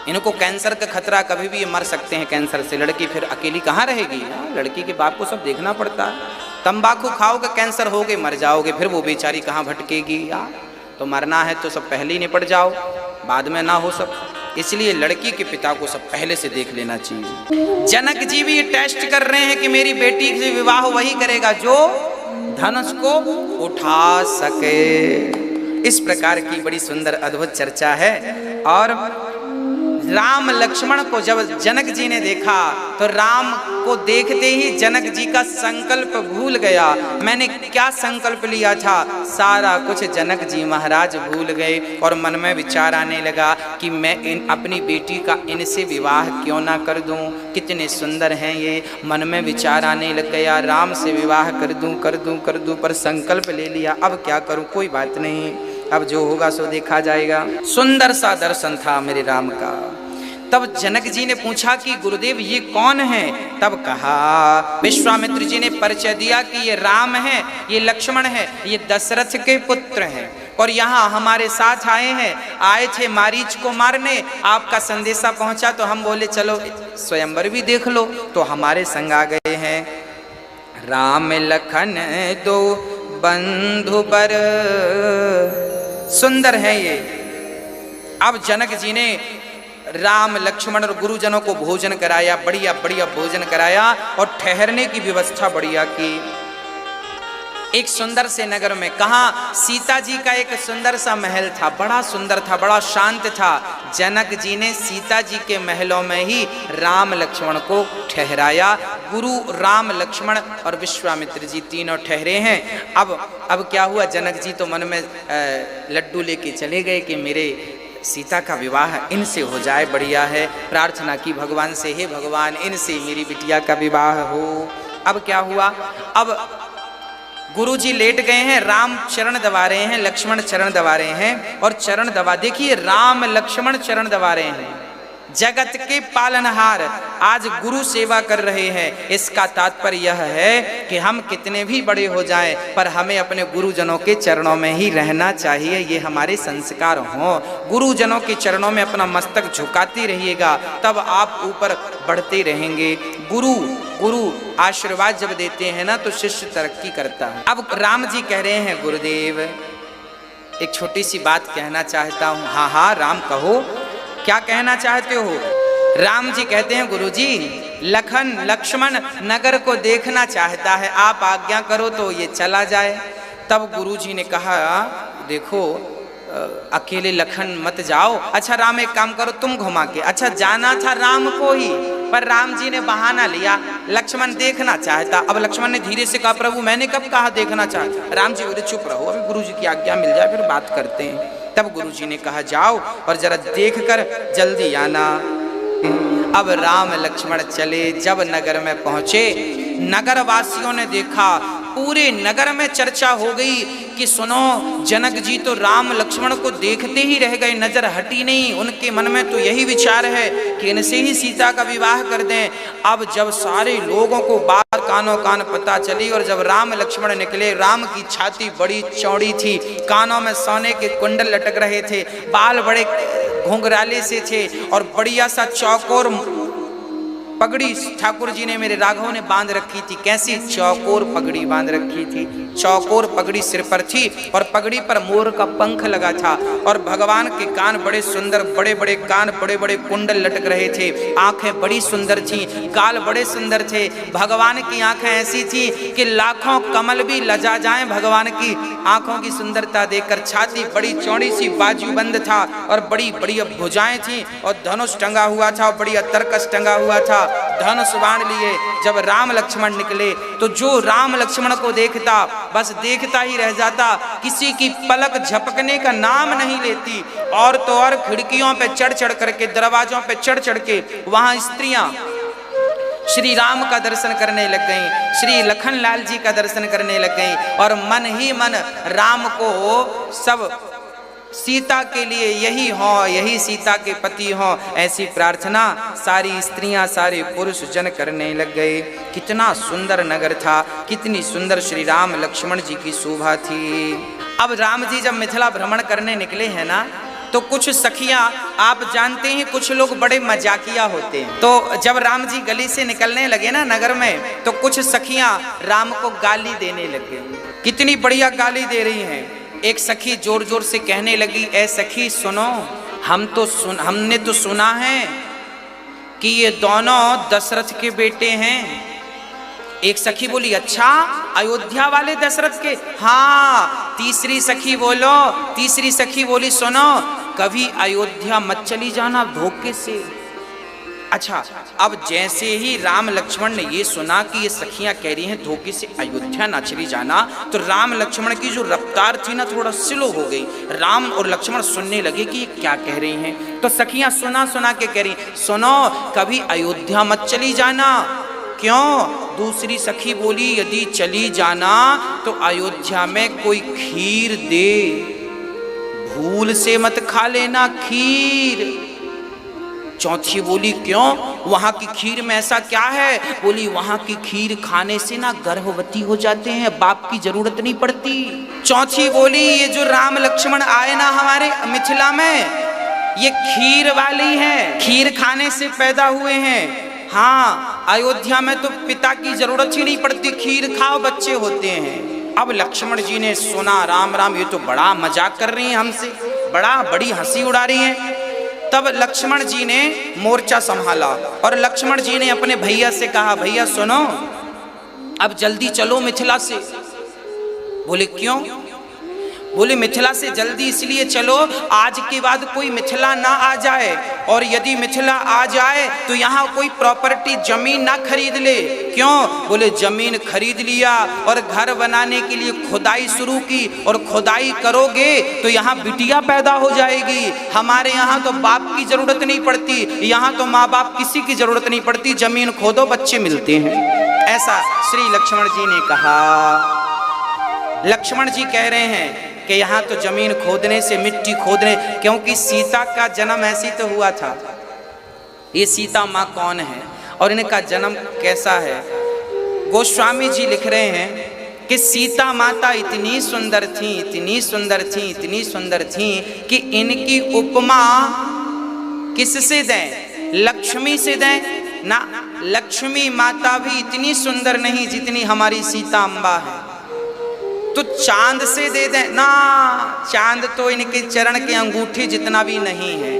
इनको कैंसर का खतरा, कभी भी ये मर सकते हैं कैंसर से। लड़की फिर अकेली कहाँ रहेगी, लड़की के बाप को सब देखना पड़ता है। तंबाकू खाओगे कैंसर हो गए मर जाओगे, फिर वो बेचारी कहाँ भटकेगी यार। तो मरना है तो सब पहले ही निपट जाओ, बाद में ना हो सब। इसलिए लड़की के पिता को सब पहले से देख लेना चाहिए। जनक जी भी ये टेस्ट कर रहे हैं कि मेरी बेटी से विवाह वही करेगा जो धनुष को उठा सके। इस प्रकार की बड़ी सुंदर अद्भुत चर्चा है। और राम लक्ष्मण को जब जनक जी ने देखा तो राम को देखते ही जनक जी का संकल्प भूल गया। मैंने क्या संकल्प लिया था सारा कुछ जनक जी महाराज भूल गए और मन में विचार आने लगा कि मैं अपनी बेटी का इनसे विवाह क्यों ना कर दूं, कितने सुंदर हैं ये। मन में विचार आने लग गया राम से विवाह कर दूं, पर संकल्प ले लिया। अब क्या करूं, कोई बात नहीं, अब जो होगा सो देखा जाएगा। सुंदर सा दर्शन था मेरे राम का। तब जनक जी ने पूछा कि गुरुदेव ये कौन है? तब कहा, विश्वामित्र जी ने परिचय दिया कि ये राम है, ये लक्ष्मण है, ये दशरथ के पुत्र हैं और यहाँ हमारे साथ आए थे मारीच को मारने। आपका संदेशा पहुंचा तो हम बोले चलो स्वयंवर भी देख लो, तो हमारे संग आ गए हैं। राम लखन दो बंधु बर, सुंदर है ये। अब जनक जी ने राम लक्ष्मण और गुरुजनों को भोजन कराया, बढ़िया बढ़िया भोजन कराया और ठहरने की व्यवस्था बढ़िया की। एक सुंदर से नगर में, कहा सीता जी का एक सुंदर सा महल था, बड़ा सुंदर था, बड़ा शांत था। जनक जी ने सीता जी के महलों में ही राम लक्ष्मण को ठहराया। गुरु राम लक्ष्मण और विश्वामित्र जी तीनों ठहरे हैं। अब क्या हुआ, जनक जी तो मन में लड्डू लेके चले गए कि मेरे सीता का विवाह इनसे हो जाए, बढ़िया है। प्रार्थना की भगवान से, हे भगवान इनसे मेरी बिटिया का विवाह हो। अब क्या हुआ, अब गुरुजी लेट गए हैं, राम चरण दबा रहे हैं, लक्ष्मण चरण दबा रहे हैं और चरण दबा, देखिए राम लक्ष्मण चरण दबा रहे हैं। जगत के पालनहार आज गुरु सेवा कर रहे हैं। इसका तात्पर्य यह है कि हम कितने भी बड़े हो जाएं पर हमें अपने गुरुजनों के चरणों में ही रहना चाहिए, ये हमारे संस्कार हों। गुरुजनों के चरणों में अपना मस्तक झुकाते रहिएगा, तब आप ऊपर बढ़ते रहेंगे। गुरु आशीर्वाद जब देते हैं ना तो शिष्य तरक्की करता है। अब राम जी कह रहे हैं, गुरुदेव एक छोटी सी बात कहना चाहता हूँ। हाँ हाँ राम कहो, क्या कहना चाहते हो? राम जी कहते हैं, गुरुजी लखन लक्ष्मण नगर को देखना चाहता है, आप आज्ञा करो तो ये चला जाए। तब गुरुजी ने कहा, देखो अकेले लखन मत जाओ। अच्छा राम एक काम करो तुम घुमा के, अच्छा जाना था राम को ही, पर राम जी ने बहाना लिया, लक्ष्मण देखना चाहता। अब लक्ष्मण ने धीरे से कहा प्रभु मैंने कब कहा देखना चाहता। राम जी बोले चुप रहो, अभी गुरु जी की आज्ञा मिल जाए फिर बात करते हैं। तब गुरु जी ने कहा जाओ और जरा देख कर जल्दी आना। अब राम लक्ष्मण चले, जब नगर में पहुंचे, नगर वासियों ने देखा, पूरे नगर में चर्चा हो गई कि सुनो जनक जी तो राम लक्ष्मण को देखते ही रह गए, नजर हटी नहीं। उनके मन में तो यही विचार है कि इनसे ही सीता का विवाह कर दें। अब जब सारे लोगों को बात कानों कान पता चली और जब राम लक्ष्मण निकले, राम की छाती बड़ी चौड़ी थी, कानों में सोने के कुंडल लटक रहे थे, बाल बड़े घुंघराले से थे और बढ़िया सा चौकोर पगड़ी ठाकुर जी ने मेरे राघव ने बांध रखी थी। कैसी चौकोर पगड़ी बांध रखी थी, चौकोर पगड़ी सिर पर थी और पगड़ी पर मोर का पंख लगा था और भगवान के कान बड़े सुंदर, बड़े बड़े कान, बड़े बड़े कुंडल लटक रहे थे, आंखें बड़ी सुंदर थी, गाल बड़े सुंदर थे। भगवान की आंखें ऐसी थी कि लाखों कमल भी लजा जाएं भगवान की आंखों की सुंदरता देखकर। छाती बड़ी चौड़ी सी, बाजूबंद था और बड़ी बड़ी भुजाएं थी और धनुष टंगा हुआ था और बढ़िया तरकस टंगा हुआ था। धनुष बाण लिए जब राम लक्ष्मण निकले तो जो राम लक्ष्मण को देखता बस देखता ही रह जाता, किसी की पलक झपकने का नाम नहीं लेती। और तो और खिड़कियों पे चढ़ चढ़ करके, दरवाजों पे चढ़ चढ़ के वहां स्त्रियां श्री राम का दर्शन करने लग गईं, श्री लखन लाल जी का दर्शन करने लग गईं और मन ही मन राम को सब सीता के लिए यही हो, यही सीता के पति हो, ऐसी प्रार्थना सारी स्त्रियां, सारे पुरुष जन करने लग गए। कितना सुंदर नगर था, कितनी सुंदर श्री राम लक्ष्मण जी की शोभा थी। अब राम जी जब मिथिला भ्रमण करने निकले हैं ना, तो कुछ सखियां, आप जानते हैं कुछ लोग बड़े मजाकिया होते हैं, तो जब राम जी गली से निकलने लगे ना नगर में, तो कुछ सखियां राम को गाली देने लगे। कितनी बढ़िया गाली दे रही हैं। एक सखी जोर जोर से कहने लगी, ए सखी सुनो, हमने तो सुना है कि ये दोनों दशरथ के बेटे हैं। एक सखी बोली अच्छा, अयोध्या वाले दशरथ के? हाँ। तीसरी सखी बोली सुनो, कभी अयोध्या मत चली जाना धोखे से। अच्छा, अब जैसे ही राम लक्ष्मण ने ये सुना कि ये सखियां कह रही हैं धोखे से अयोध्या ना चली जाना, तो राम लक्ष्मण की जो रफ्तार थी ना थोड़ा स्लो हो गई। राम और लक्ष्मण सुनने लगे कि ये क्या कह रही हैं, तो सखियां सुना के कह रही सुनो, कभी अयोध्या मत चली जाना। क्यों? दूसरी सखी बोली यदि चली जाना तो अयोध्या में कोई खीर दे, भूल से मत खा लेना खीर। चौथी बोली क्यों, वहां की खीर में ऐसा क्या है? बोली वहां की खीर खाने से ना गर्भवती हो जाते हैं, बाप की जरूरत नहीं पड़ती। चौथी बोली ये जो राम लक्ष्मण आए ना हमारे मिथिला में, ये खीर वाली है, खीर खाने से पैदा हुए हैं। हाँ, अयोध्या में तो पिता की जरूरत ही नहीं पड़ती, खीर खाओ बच्चे होते हैं। अब लक्ष्मण जी ने सुना, राम राम ये तो बड़ा मजाक कर रही हैं हमसे, बड़ी हंसी उड़ा रही हैं। तब लक्ष्मण जी ने मोर्चा संभाला और लक्ष्मण जी ने अपने भैया से कहा, भैया सुनो, अब जल्दी चलो मिथिला से। बोले क्यों? बोले मिथिला से जल्दी इसलिए चलो, आज के बाद कोई मिथिला ना आ जाए, और यदि मिथिला आ जाए तो यहाँ कोई प्रॉपर्टी जमीन ना खरीद ले। क्यों? बोले जमीन खरीद लिया और घर बनाने के लिए खुदाई शुरू की, और खुदाई करोगे तो यहाँ बिटिया पैदा हो जाएगी। हमारे यहाँ तो बाप की जरूरत नहीं पड़ती, यहाँ तो माँ बाप किसी की जरूरत नहीं पड़ती, जमीन खोदो बच्चे मिलते हैं। ऐसा श्री लक्ष्मण जी ने कहा। लक्ष्मण जी कह रहे हैं कि यहाँ तो जमीन खोदने से, मिट्टी खोदने, क्योंकि सीता का जन्म ऐसी तो हुआ था। ये सीता माँ कौन है और इनका जन्म कैसा है? गोस्वामी जी लिख रहे हैं कि सीता माता इतनी सुंदर थी, इतनी सुंदर थी, इतनी सुंदर थी कि इनकी उपमा किससे दें? लक्ष्मी से दें ना। लक्ष्मी माता भी इतनी सुंदर नहीं जितनी हमारी सीता अम्बा है। तो चांद से दे दें ना, चांद तो इनके चरण के अंगूठे जितना भी नहीं है।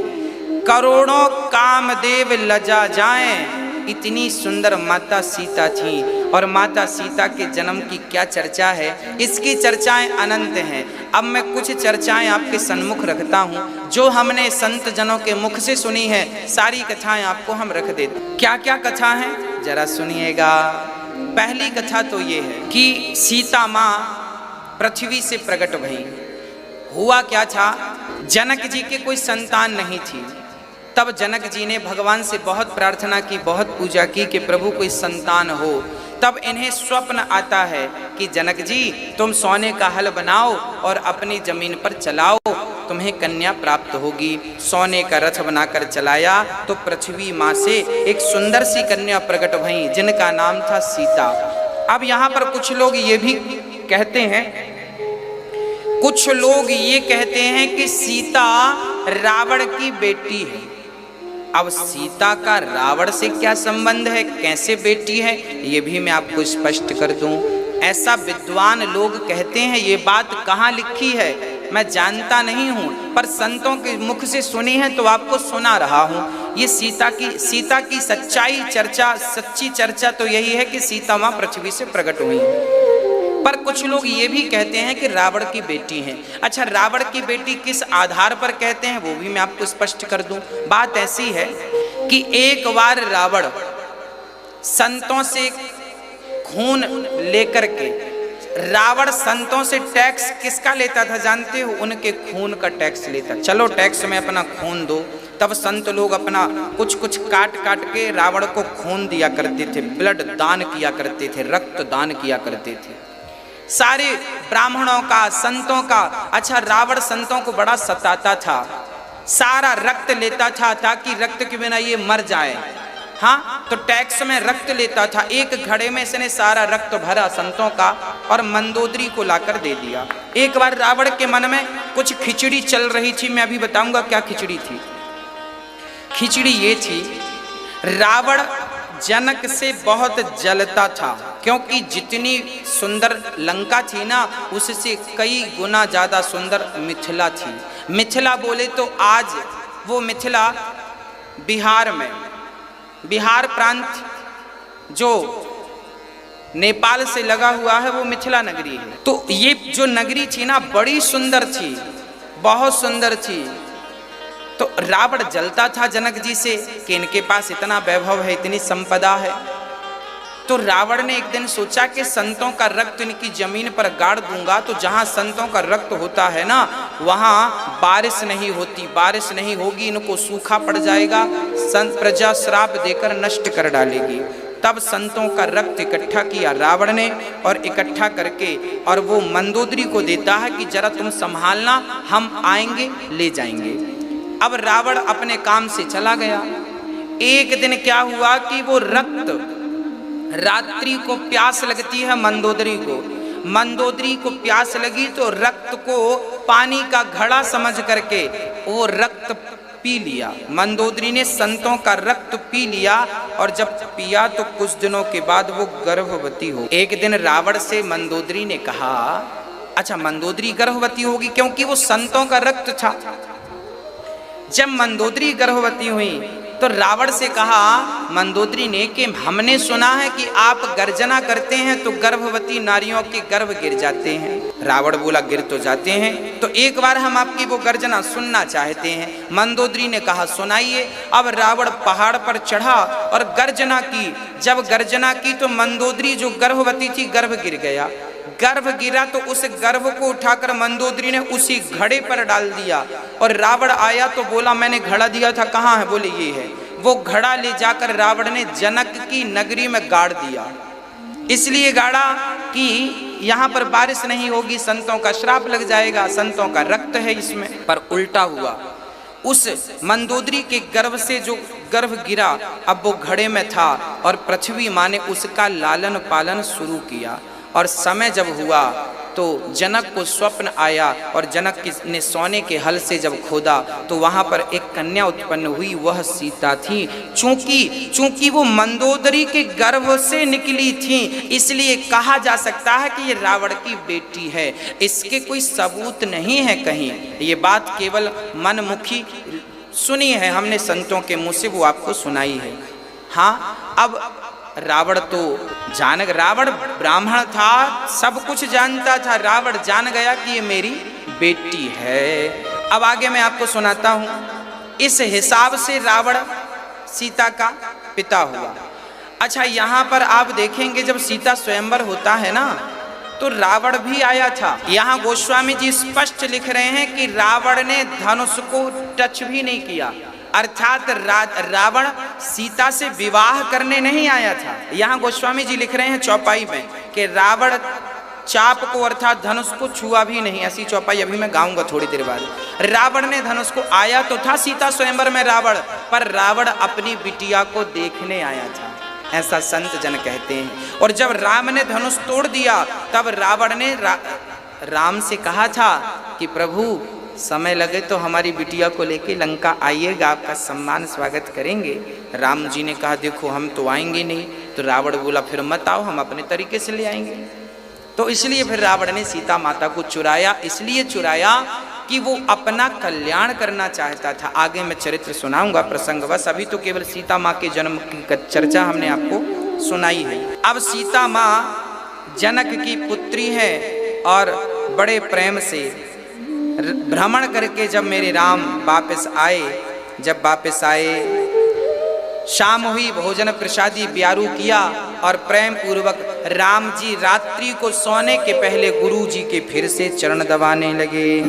करोड़ों कामदेव लजा जाएं, इतनी सुंदर माता सीता थी। और माता सीता के जन्म की क्या चर्चा है, इसकी चर्चाएं अनंत हैं। अब मैं कुछ चर्चाएं आपके सन्मुख रखता हूं जो हमने संत जनों के मुख से सुनी है। सारी कथाएं आपको हम रख देते। क्या क्या कथा है जरा सुनिएगा। पहली कथा तो ये है कि सीता माँ पृथ्वी से प्रकट भई। हुआ क्या था, जनक जी के कोई संतान नहीं थी। तब जनक जी ने भगवान से बहुत प्रार्थना की, बहुत पूजा की कि प्रभु कोई संतान हो। तब इन्हें स्वप्न आता है कि जनक जी तुम सोने का हल बनाओ और अपनी जमीन पर चलाओ, तुम्हें कन्या प्राप्त होगी। सोने का रथ बनाकर चलाया तो पृथ्वी माँ से एक सुंदर सी कन्या प्रकट भई जिनका नाम था सीता। अब यहाँ पर कुछ लोग ये भी कहते हैं, कुछ लोग ये कहते हैं कि सीता रावण की बेटी है। अब सीता का रावण से क्या संबंध है, कैसे बेटी है, ये भी मैं आपको स्पष्ट कर दूं। ऐसा विद्वान लोग कहते हैं। ये बात कहाँ लिखी है मैं जानता नहीं हूँ, पर संतों के मुख से सुनी है तो आपको सुना रहा हूँ। ये सीता की सच्ची चर्चा तो यही है कि सीता माँ पृथ्वी से प्रकट हुई है। पर कुछ लोग ये भी कहते हैं कि रावण की बेटी हैं। अच्छा, रावण की बेटी किस आधार पर कहते हैं वो भी मैं आपको स्पष्ट कर दूं। बात ऐसी है कि एक बार रावण संतों से खून लेकर के, रावण संतों से टैक्स किसका लेता था जानते हो, उनके खून का टैक्स लेता। चलो टैक्स में अपना खून दो। तब संत लोग अपना कुछ कुछ काट काट के रावण को खून दिया करते थे, ब्लड दान किया करते थे, रक्त दान किया करते थे सारे ब्राह्मणों का, संतों का। अच्छा, रावण संतों को बड़ा सताता था, सारा रक्त लेता था ताकि रक्त के बिना ये मर जाए। हाँ, तो टैक्स में रक्त लेता था। एक घड़े में इसने सारा रक्त भरा संतों का और मंदोदरी को लाकर दे दिया। एक बार रावण के मन में कुछ खिचड़ी चल रही थी, मैं अभी बताऊंगा क्या खिचड़ी थी। खिचड़ी ये थी, रावण जनक से बहुत जलता था क्योंकि जितनी सुंदर लंका थी ना, उससे कई गुना ज्यादा सुंदर मिथिला थी। मिथिला बोले तो आज वो मिथिला बिहार में, बिहार प्रांत जो नेपाल से लगा हुआ है वो मिथिला नगरी है। तो ये जो नगरी थी ना बड़ी सुंदर थी, बहुत सुंदर थी। तो रावण जलता था जनक जी से कि इनके पास इतना वैभव है, इतनी संपदा है। तो रावण ने एक दिन सोचा कि संतों का रक्त इनकी जमीन पर गाड़ दूंगा तो जहां संतों का रक्त होता है ना वहां बारिश नहीं होती, बारिश नहीं होगी, इनको सूखा पड़ जाएगा, संत प्रजा श्राप देकर नष्ट कर डालेगी। तब संतों का रक्त इकट्ठा किया रावण ने और इकट्ठा करके और वो मंदोदरी को देता है कि जरा तुम संभालना, हम आएंगे ले जाएंगे। अब रावण अपने काम से चला गया। एक दिन क्या हुआ कि वो रक्त, रात्रि को प्यास लगती है मंदोदरी को, मंदोदरी को प्यास लगी तो रक्त को पानी का घड़ा समझ करके वो रक्त पी लिया। मंदोदरी ने संतों का रक्त पी लिया और जब पिया तो कुछ दिनों के बाद वो गर्भवती हो। एक दिन रावण से मंदोदरी ने कहा, अच्छा मंदोदरी गर्भवती होगी क्योंकि वो संतों का रक्त था। जब मंदोदरी गर्भवती हुई तो रावण से कहा मंदोदरी ने कि हमने सुना है कि आप गर्जना करते हैं तो गर्भवती नारियों के गर्भ गिर जाते हैं। रावण बोला गिर तो जाते हैं, तो एक बार हम आपकी वो गर्जना सुनना चाहते हैं। मंदोदरी ने कहा सुनाइए। अब रावण पहाड़ पर चढ़ा और गर्जना की। जब गर्जना की तो मंदोदरी जो गर्भवती थी गर्भ गिर गया। गर्भ गिरा तो उस गर्भ को उठाकर मंदोदरी ने उसी घड़े पर डाल दिया और रावण आया तो बोला मैंने घड़ा दिया था, कहाँ है? बोले ये है। वो घड़ा ले जाकर रावण ने जनक की नगरी में गाड़ दिया। इसलिए गाड़ा कि यहाँ पर बारिश नहीं होगी, संतों का श्राप लग जाएगा, संतों का रक्त है इसमें। पर उल्टा हुआ, उस मंदोदरी के गर्भ से जो गर्भ गिरा अब वो घड़े में था और पृथ्वी माँ ने उसका लालन पालन शुरू किया। और समय जब हुआ तो जनक को स्वप्न आया और जनक ने सोने के हल से जब खोदा तो वहां पर एक कन्या उत्पन्न हुई, वह सीता थी। चूंकि वो मंदोदरी के गर्भ से निकली थी इसलिए कहा जा सकता है कि ये रावण की बेटी है। इसके कोई सबूत नहीं है कहीं, ये बात केवल मनमुखी सुनी है हमने संतों के मुंह से, वो आपको सुनाई है। हाँ, अब रावण तो रावण ब्राह्मण था, सब कुछ जानता था। रावण जान गया कि ये मेरी बेटी है। अब आगे मैं आपको सुनाता हूं। इस हिसाब से रावण सीता का पिता हुआ। अच्छा, यहां पर आप देखेंगे जब सीता स्वयंवर होता है ना, तो रावण भी आया था। यहाँ गोस्वामी जी स्पष्ट लिख रहे हैं कि रावण ने धनुष को टच भी नहीं किया, अर्थात रावण सीता से विवाह करने नहीं आया था। यहाँ गोस्वामी जी लिख रहे हैं चौपाई में कि रावण चाप को अर्थात धनुष को छुआ भी नहीं। ऐसी चौपाई अभी मैं गाऊंगा थोड़ी देर बाद। रावण ने धनुष को, आया तो था सीता स्वयंवर में रावण, पर रावण अपनी बिटिया को देखने आया था, ऐसा संत जन कहते हैं। और जब राम ने धनुष तोड़ दिया, तब रावण ने राम से कहा था कि प्रभु समय लगे तो हमारी बिटिया को लेके लंका आइएगा, आपका सम्मान स्वागत करेंगे। राम जी ने कहा देखो हम तो आएंगे नहीं। तो रावण बोला फिर मत आओ, हम अपने तरीके से ले आएंगे। तो इसलिए फिर रावण ने सीता माता को चुराया। इसलिए चुराया कि वो अपना कल्याण करना चाहता था। आगे मैं चरित्र सुनाऊंगा प्रसंगवश, अभी तो केवल सीता माँ के जन्म की चर्चा हमने आपको सुनाई है। अब सीता माँ जनक की पुत्री है और बड़े प्रेम से भ्रमण करके जब मेरे राम वापस आए, शाम हुई, भोजन प्रसादी ब्यारू किया और प्रेम पूर्वक राम जी रात्रि को सोने के पहले गुरु जी के फिर से चरण दबाने लगे।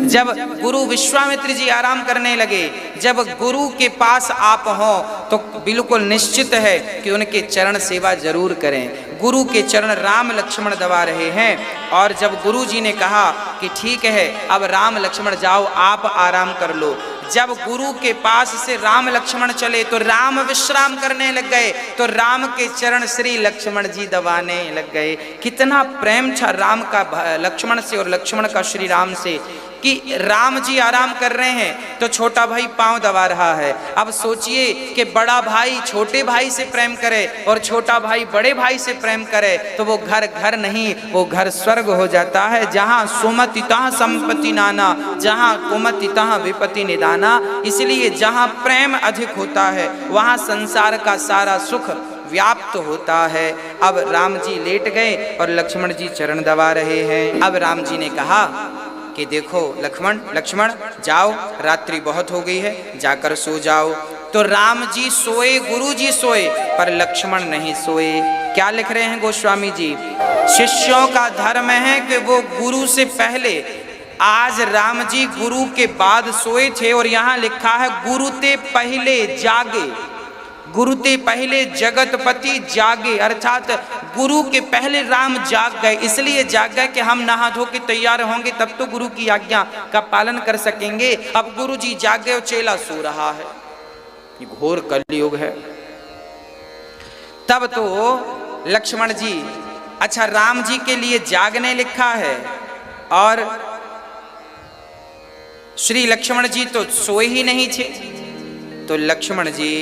जब गुरु विश्वामित्र जी आराम करने लगे, जब गुरु के पास आप हो तो बिल्कुल निश्चित है कि उनके चरण सेवा जरूर करें। गुरु के चरण राम लक्ष्मण दबा रहे हैं और जब गुरु जी ने कहा कि ठीक है अब राम लक्ष्मण जाओ, आप आराम कर लो, जब गुरु के पास से राम लक्ष्मण चले तो राम विश्राम करने लग गए, तो राम के चरण श्री लक्ष्मण जी दबाने लग गए। कितना प्रेम था राम का लक्ष्मण से और लक्ष्मण का श्री राम से कि राम जी आराम कर रहे हैं तो छोटा भाई पांव दबा रहा है। अब सोचिए कि बड़ा भाई छोटे भाई से प्रेम करे और छोटा भाई बड़े भाई से प्रेम करे तो वो घर घर नहीं, वो घर स्वर्ग हो जाता है। जहाँ सुमति तहाँ संपत्ति नाना, जहाँ कुमति तहाँ विपत्ति निदाना। इसलिए जहाँ प्रेम अधिक होता है वहाँ संसार का सारा सुख व्याप्त होता है। अब राम जी लेट गए और लक्ष्मण जी चरण दबा रहे हैं। अब राम जी ने कहा कि देखो लक्ष्मण जाओ, रात्रि बहुत हो गई है, जाकर सो जाओ। तो राम जी सोए, गुरु जी सोए, पर लक्ष्मण नहीं सोए। क्या लिख रहे हैं गोस्वामी जी? शिष्यों का धर्म है कि वो गुरु से पहले, आज राम जी गुरु के बाद सोए थे और यहाँ लिखा है गुरु ते पहले जागे, गुरु ते पहले जगतपति जागे, अर्थात गुरु के पहले राम जाग गए। इसलिए जाग गए कि हम नहा धो के तैयार होंगे तब तो गुरु की आज्ञा का पालन कर सकेंगे। अब गुरु जी जाग गए और चेला सो रहा है। ये घोर कलयुग है। तब तो लक्ष्मण जी, अच्छा राम जी के लिए जागने लिखा है और श्री लक्ष्मण जी तो सोए ही नहीं थे। तो लक्ष्मण जी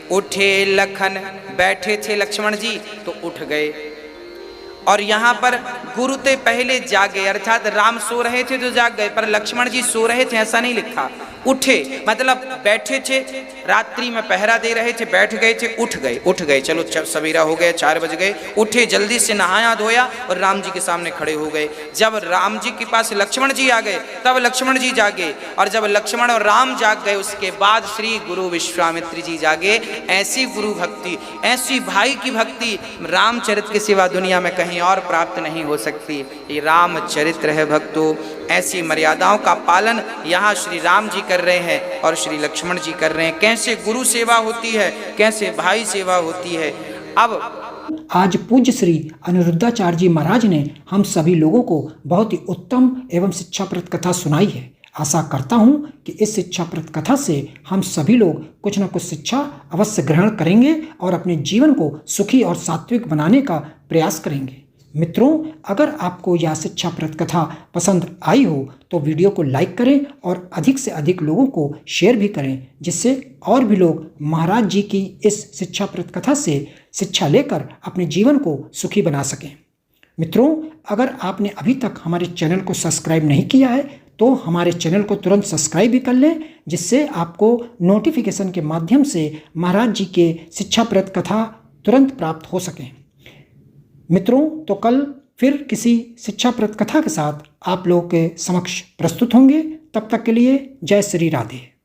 उठे, लखन बैठे थे लक्ष्मण जी तो उठ गए। और यहाँ पर गुरु ते पहले जागे, अर्थात राम सो रहे थे तो जाग गए, पर लक्ष्मण जी सो रहे थे ऐसा नहीं लिखा। उठे मतलब बैठे थे, रात्रि में पहरा दे रहे थे, बैठ गए थे, उठ गए। चलो सवेरा हो गया, 4 बज गए, उठे, जल्दी से नहाया धोया और राम जी के सामने खड़े हो गए। जब राम जी के पास लक्ष्मण जी आ गए तब लक्ष्मण जी जागे, और जब लक्ष्मण और राम जाग गए उसके बाद श्री गुरु विश्वामित्र जी जागे। ऐसी गुरु भक्ति, ऐसी भाई की भक्ति रामचरित्र के सिवा दुनिया में कहीं और प्राप्त नहीं हो सकती। ये रामचरित्र है भक्तों। ऐसी मर्यादाओं का पालन यहाँ श्री राम जी कर रहे हैं और श्री लक्ष्मण जी कर रहे हैं। कैसे गुरु सेवा होती है, कैसे भाई सेवा होती है। अब आज पूज्य श्री अनिरुद्धाचार्य जी महाराज ने हम सभी लोगों को बहुत ही उत्तम एवं शिक्षाप्रद कथा सुनाई है। आशा करता हूँ कि इस शिक्षाप्रद कथा से हम सभी लोग कुछ न कुछ शिक्षा अवश्य ग्रहण करेंगे और अपने जीवन को सुखी और सात्विक बनाने का प्रयास करेंगे। मित्रों, अगर आपको यह शिक्षाप्रद कथा पसंद आई हो तो वीडियो को लाइक करें और अधिक से अधिक लोगों को शेयर भी करें, जिससे और भी लोग महाराज जी की इस शिक्षाप्रद कथा से शिक्षा लेकर अपने जीवन को सुखी बना सकें। मित्रों, अगर आपने अभी तक हमारे चैनल को सब्सक्राइब नहीं किया है तो हमारे चैनल को तुरंत सब्सक्राइब भी कर लें, जिससे आपको नोटिफिकेशन के माध्यम से महाराज जी के शिक्षाप्रद कथा तुरंत प्राप्त हो सकें। मित्रों, तो कल फिर किसी शिक्षाप्रद कथा के साथ आप लोगों के समक्ष प्रस्तुत होंगे। तब तक के लिए जय श्री राधे।